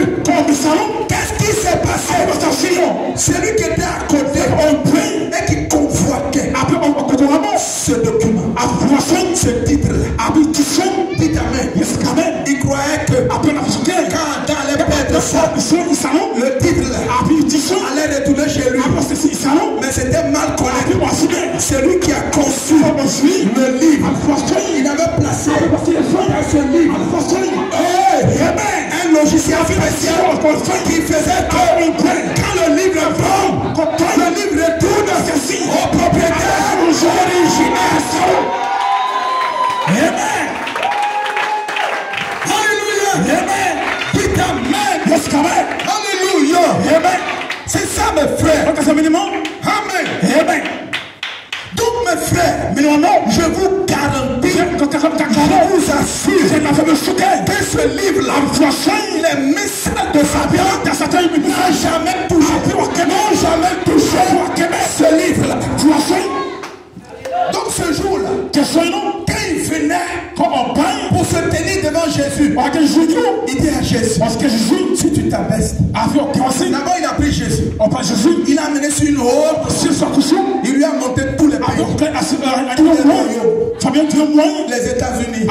qu'est-ce qui s'est passé? Celui qui était à côté et qui convoitait ce document, ce titre-là, dit Amen. Il croyait que quand Adam allait perdre ça, le titre-là allait retourner chez lui. Mais c'était mal collé. Celui qui a conçu le livre, il avait placé dans ce livre un logiciel spécial qui faisait que quand le livre prend, le livre retourne au propriétaire original. Amen. Alléluia. Amen. Dites Amen. Alléluia. Amen. C'est ça mes frères. Amen. Amen. Donc mes frères, je vous garantis, je vous assure que ce livre-là, les messages de Satan n'ont jamais touché ce livre-là. Donc ce jour-là, quand il venait pour se tenir devant Jésus, il dit à Jésus, si tu t'abaisses, d'abord il a pris Jésus, il l'a amené sur une haute, il lui a monté tous les pays, les États-Unis,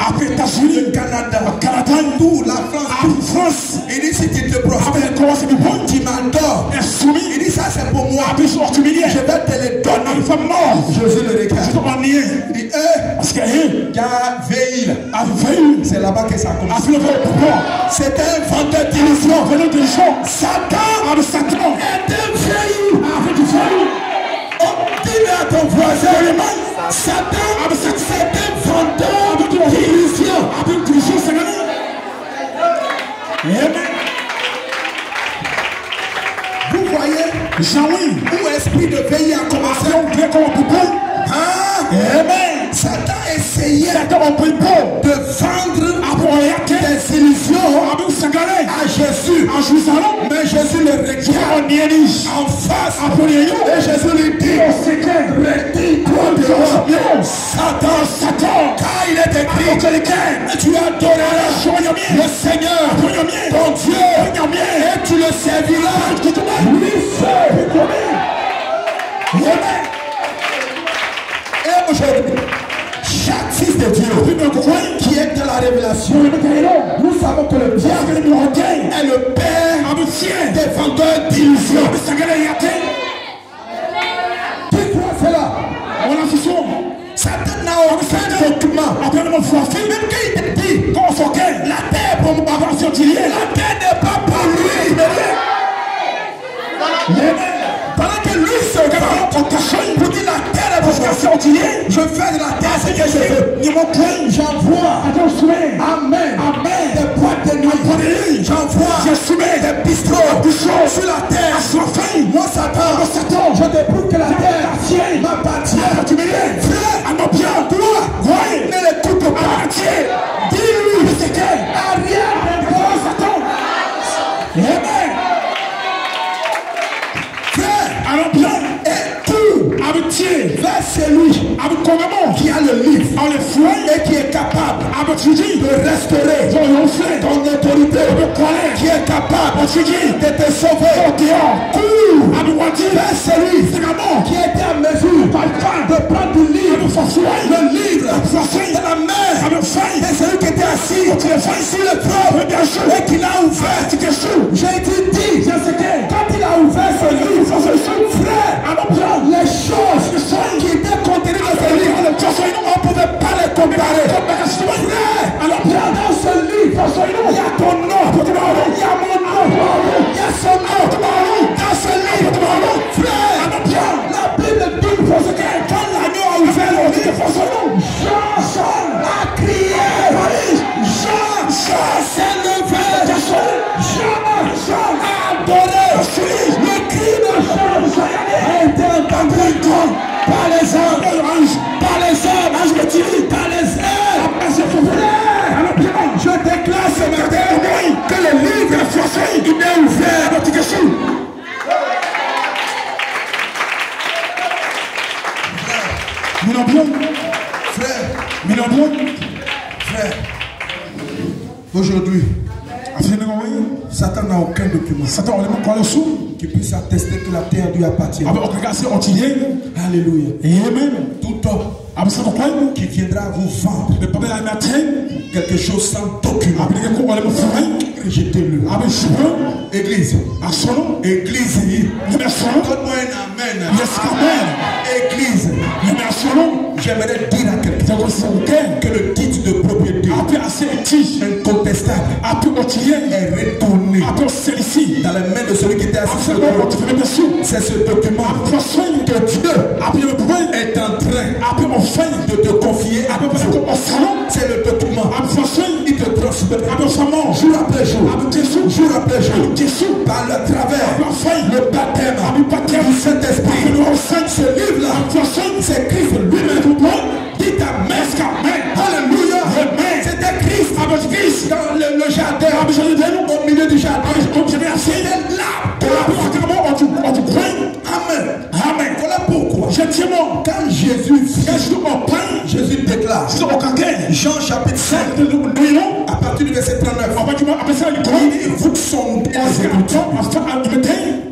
le Canada, tout, la France. Il dit si tu te prospères, tu m'adores. Il dit ça c'est pour moi, je vais te les donner. Jésus le regarde. Il dit c'est là-bas que ça commence. C'était un vendeur d'illusion. Satan est un vieillou. Dis-le à ton voisin, Satan c'est un vendeur d'illusion. Vous voyez où l'esprit de veiller a commencé. Amen. Satan essayait de vendre des illusions à Jésus. Mais Jésus le regarde en face. Et Jésus lui dit, retire-toi dehors. Satan, car il est écrit, tu adoreras le Seigneur, ton Dieu, et tu le serviras. Lui seul. Amen. Et aujourd'hui, chaque fils de Dieu qui est dans la révélation, nous savons que le diable est le père des vendeurs d'illusions. Pourquoi cela? Satan n'a aucun document. Même quand il te dit la terre pour nous avoir sorti, la terre n'est pas pour lui. Pendant que lui se prend pour dire la terre est pour sortir, je fais de la terre ce que je veux. J'envoie. Amen. Des boîtes de nuit. J'envoie des pistolets sur la terre. Moi Satan, je déprouve que la terre m'appartient. Frère, toi, ne l'écoute pas. Dis-lui, arrière, Satan. Amen. Et tout vers celui qui a le livre. et qui est capable de restaurer ton autorité, qui est capable de te sauver. Vers celui qui était à mesure de prendre le livre de la main de celui qui était assis sur le trône et qui l'a ouvert. J'ai dit, quand il a ouvert ce livre, frère, les choses qui étaient contenues dans ce livre, on ne pouvait pas les comparer. Frère, dans ce livre, il y a ton nom, il y a mon nom, il y a son nom. Dans ce livre, frère, la Bible dit pour ce que quand l'agneau a ouvert le livre, Jean a crié, Jean s'est levé, Jean a adoré. Le cri de Jean a été entendu par les hommes, par les hommes. Je déclare ce matin que le livre est ouvert. Frère, aujourd'hui, Satan n'a aucun document qui puisse attester que la terre lui appartient. Alléluia. Tout homme qui viendra vous vendre quelque chose sans document, rejetez-le. Église, donne-moi un amen. Église, j'aimerais dire à quelqu'un que le titre de propriété incontestable est retourné dans les mains de celui qui était assis sur le trône. C'est ce document que Dieu est en train de te confier à Dieu. C'est le document. Il te transmet jour après jour, par le travers, le baptême du Saint-Esprit. Ce livre-là, c'est Christ lui-même. Dites Amen. Alléluia. C'était Christ dans le jardin, au milieu du jardin. C'est là. Amen. Voilà pourquoi quand Jésus déclare Jean chapitre 5 à partir du verset 39, vous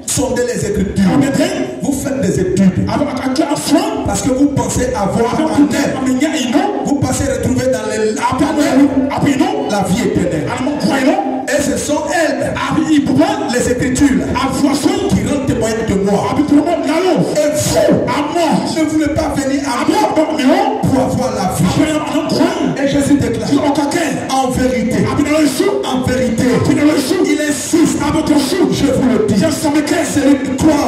sondez les Écritures, vous faites des études parce que vous pensez avoir en elle, vous pensez retrouver dans les la vie éternelle. Et ce sont elles, les Écritures, qui rendent témoin de moi. Et vous, ne voulez pas venir à moi pour avoir la vie. Et Jésus déclare, en vérité, il insiste, je vous le dis, celui qui croit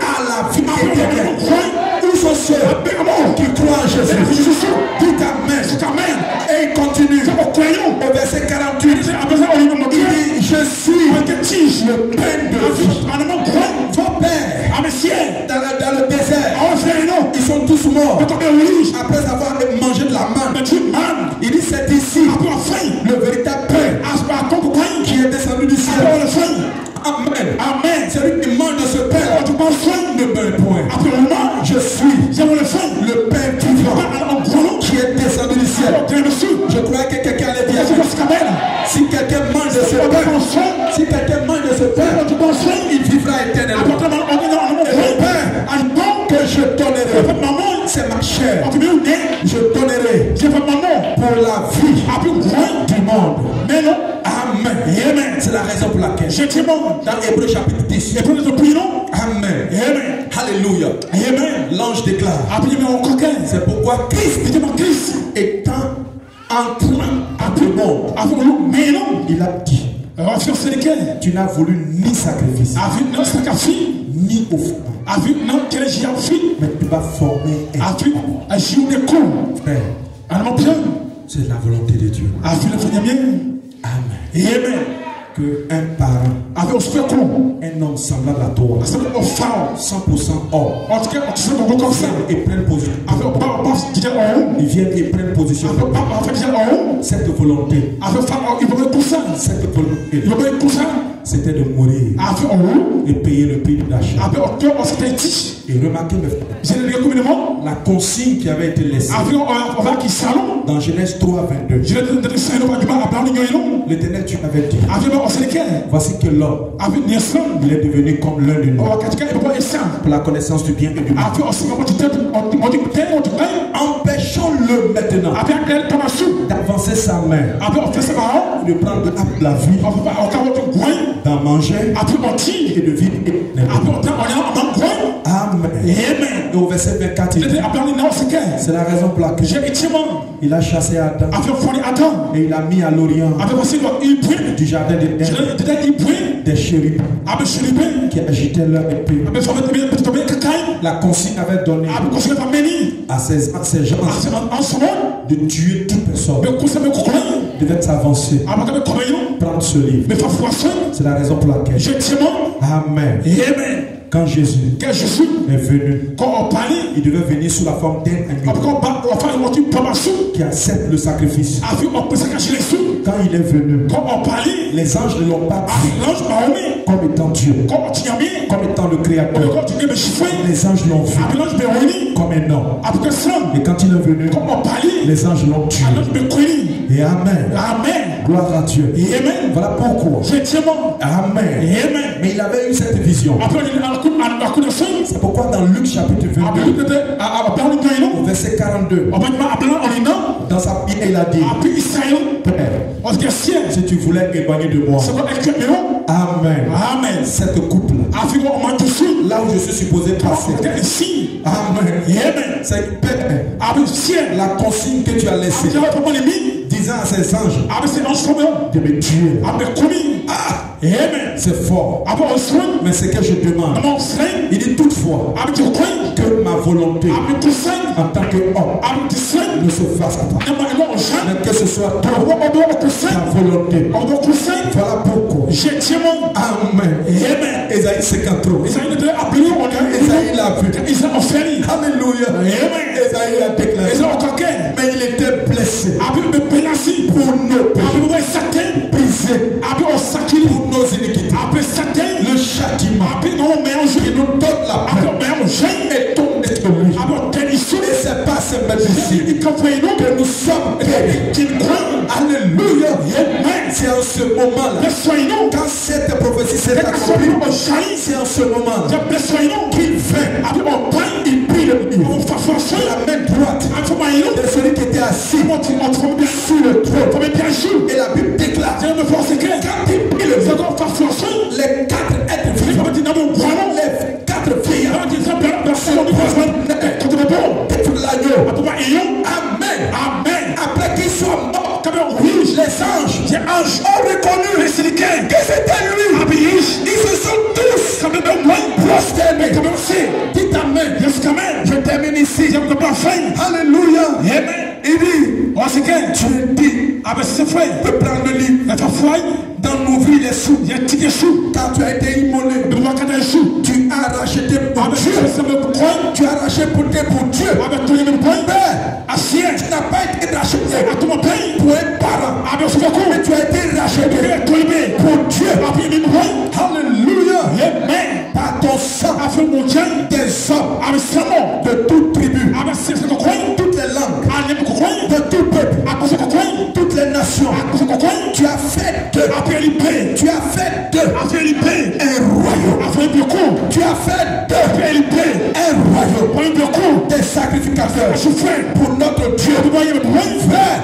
à la vie éternelle. Où sont ceux qui croient en Jésus? Dites Amen. Et il continue au verset 48. Il dit, je suis le pain de vie. Vos pères dans le désert, ils sont tous morts après avoir mangé de la manne. Il dit, c'est ici le véritable pain qui est descendu du ciel. Amen. Celui qui mange de ce pain ne meurt point. Je suis le pain vivant qui est descendu du ciel. Je crois que quelqu'un allait dire, si quelqu'un mange de ce pain, il vivra éternellement. Le pain que je donnerai, c'est ma chair. Je donnerai pour la vie du monde. Amen. C'est la raison pour laquelle dans Hébreux chapitre 10, Amen. Alléluia. L'ange déclare, c'est pourquoi Christ étant entrant à tout le monde, il a dit, tu n'as voulu ni sacrifice ni offrande, mais tu vas former un frère. C'est la volonté de Dieu. Amen. Que un parent, un homme semblable à toi, 100% homme, et prenne position. Ils viennent et prennent position. Cette volonté c'était de mourir et payer le prix d'achat. Et remarquez la consigne qui avait été laissée dans Genèse 3, 22. L'Éternel, tu m'avais dit, voici que l'homme, il est devenu comme l'un de nous pour la connaissance du bien et du mal. Empêchons-le maintenant d'avancer sa main, de prendre de la vie, d'en manger et de vivre. Amen. Et au verset 24, c'est la raison pour laquelle il a chassé Adam et il a mis à l'orient du jardin des chérubins qui agitaient leur épée. La consigne avait donné à ces gens de tuer toute personne devait s'avancer, prendre ce livre. C'est la raison pour laquelle Amen. Quand Jésus est venu, il devait venir sous la forme d'un agneau qui accepte le sacrifice. Quand il est venu, les anges ne l'ont pas pris comme étant Dieu, comme étant le Créateur. Les anges l'ont vu comme un homme. Et quand il est venu, les anges l'ont tué. Et Amen. Gloire à Dieu. Voilà pourquoi. Amen. Mais il avait eu cette vision. C'est pourquoi dans Luc chapitre 22, au verset 42, dans sa Bible, il a dit, Père, si tu voulais éloigner de moi, Amen. Cette coupe là où je suis supposé passer, Amen. C'est Père, la consigne que tu as laissée, disant à ces anges de me tuer. C'est fort. Mais ce que je demande, il dit toutefois que ma volonté en tant qu'homme ne se fasse pas, mais que ce soit ta volonté. Voilà pourquoi. Amen. Ésaïe 53. Ésaïe l'a vu. Alléluia. Ésaïe a déclaré. Mais il était blessé pour nos péchés, brisé pour nos iniquités. Le châtiment qui nous donne la paix est tombé sur lui. Et c'est pas seulement ici que nous sommes guéris. Alléluia. C'est en ce moment-là, quand cette prophétie s'est accomplie, c'est en ce moment-là qu'il vint, il prit le livre de la main droite de celui qui était assis sur le trône. Et la Bible déclare, quand il prit le livre, les quatre êtres vivants, les quatre vieillards, Amen. Après qu'ils soient morts, les anges ont reconnu que c'était lui. Ils se sont tous prosternés. Dites Amen. Je termine ici. Alléluia. Il dit, tu dis, de prendre le livre, d'en ouvrir les sous, car tu as été immolé, tu as racheté pour Dieu, tu as racheté pour Dieu. Tu n'as pas été racheté pour un parent, mais tu as été racheté pour Dieu. Alléluia. Par ton sang, des hommes de toute tribu, toutes les langues, de tout peuple, toutes les nations, tu as fait d'eux un royaume. Tu as fait d'eux un royaume, des sacrificateurs pour notre Dieu. Frère,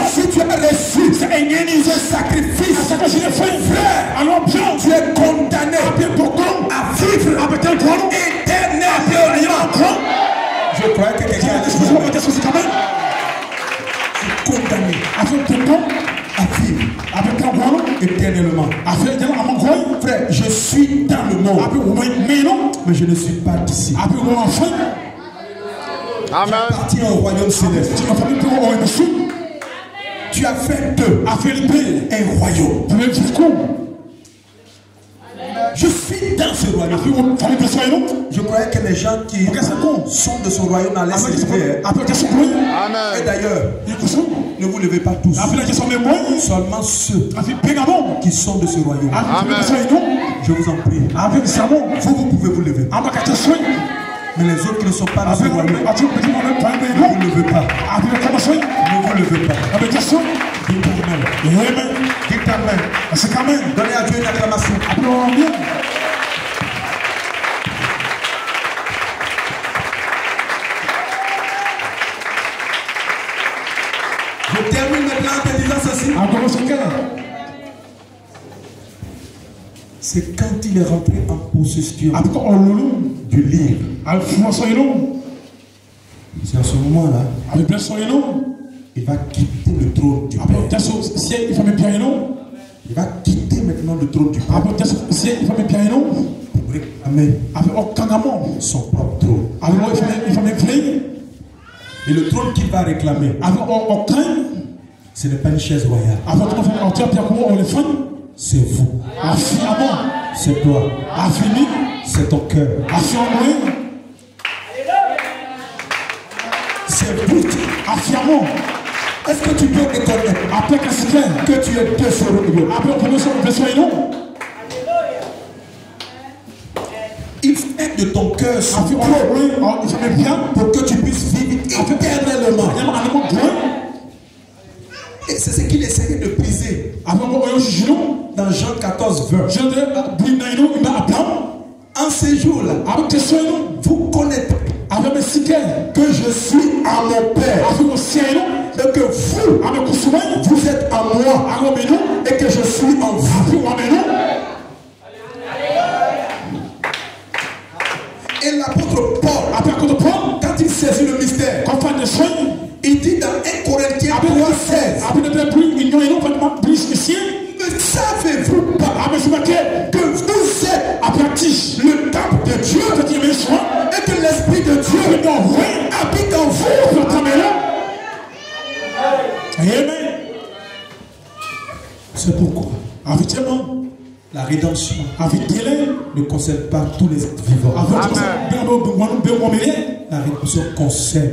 si tu as reçu ce sacrifice, frère, tu es condamné à vivre éternellement. Je crois que quelqu'un a dit condamné à vivre éternellement. Frère, je suis dans le monde, mais je ne suis pas d'ici. Amen. Tu appartiens au royaume céleste. Tu as fait d'eux un royaume. Je vis dans ce royaume. Je croyais que les gens qui sont de ce royaume allaient s'élever. Et d'ailleurs, ne vous levez pas tous. Seulement ceux qui sont de ce royaume. Je vous en prie. Vous pouvez vous lever. Mais les autres qui ne sont pas dans ce royaume, ne vous levez pas. Ne vous levez pas. Dites Amen. Dites Amen. Donnez à Dieu une acclamation. Je termine maintenant en te disant ceci. C'est quand il est rentré en possession du livre. C'est à ce moment-là, il va quitter le trône du Père. Il va quitter maintenant le trône du Père pour réclamer son propre trône. Et le trône qu'il va réclamer, ce n'est pas une chaise royale. C'est vous. C'est toi. C'est ton cœur. C'est vous. Est-ce que tu peux reconnaître que tu es de ce royaume? Il fait de ton cœur son pour que tu puisses vivre éternellement. Et c'est ce qu'il essayait de briser. Dans Jean 14, 20. En ces jours-là, vous connaîtrez que je suis à mon Père et que vous êtes à moi et que je suis en vous. Et l'apôtre Paul, quand il saisit le mystère, il dit dans 1 Corinthiens 3,16, ne savez-vous pas que vous êtes le temple de Dieu et que l'Esprit de Dieu habite en vous? Amen. C'est pourquoi la rédemption ne concerne pas tous les êtres vivants. La rédemption concerne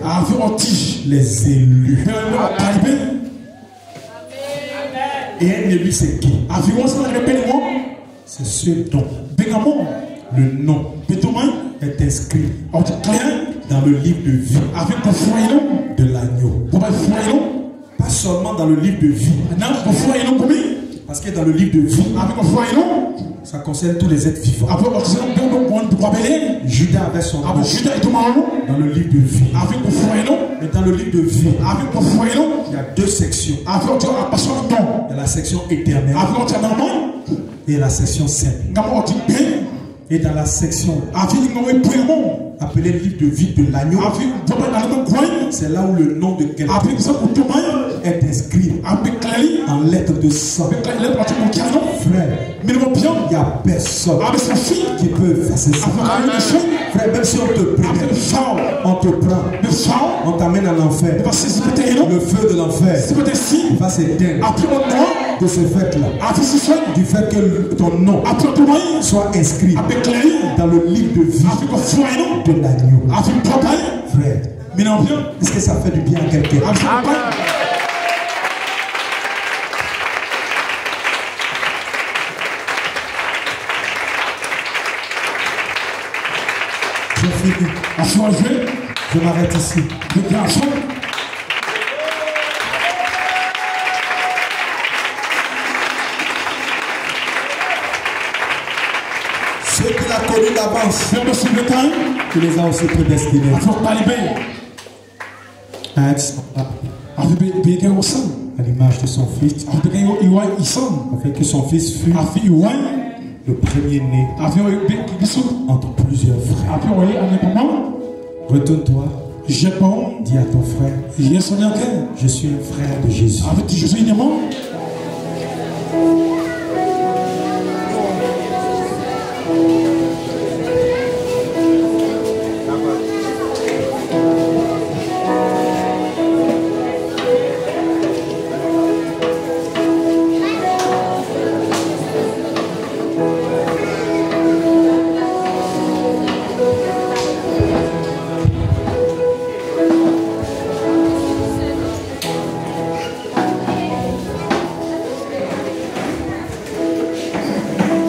les élus. Et un élu, c'est qui? C'est ceux dont le nom est inscrit dans le livre de vie de l'agneau. Pas seulement dans le livre de vie. Parce que dans le livre de vie, ça concerne tous les êtres vivants. Judas avait son nom dans le livre de vie. Mais dans le livre de vie, il y a deux sections. Il y a la section éternelle et la section sainte. Et dans la section appelée livre de vie de l'agneau, c'est là où le nom de quelqu'un est inscrit en lettres de sang. Frère, il n'y a personne qui peut faire ça. Frère, même si on te prend, on t'amène en enfer. Le feu de l'enfer va s'éteindre de ce fait-là. Du fait que ton nom soit inscrit dans le livre de vie de l'agneau. Frère, est-ce que ça fait du bien à quelqu'un? Je m'arrête ici. Ceux qu'il a connus d'avance, tu les as aussi prédestinés à être à l'image de son fils, afin que son fils fût le premier-né entre plusieurs frères. Retourne-toi. Dis à ton frère, je suis un frère de Jésus.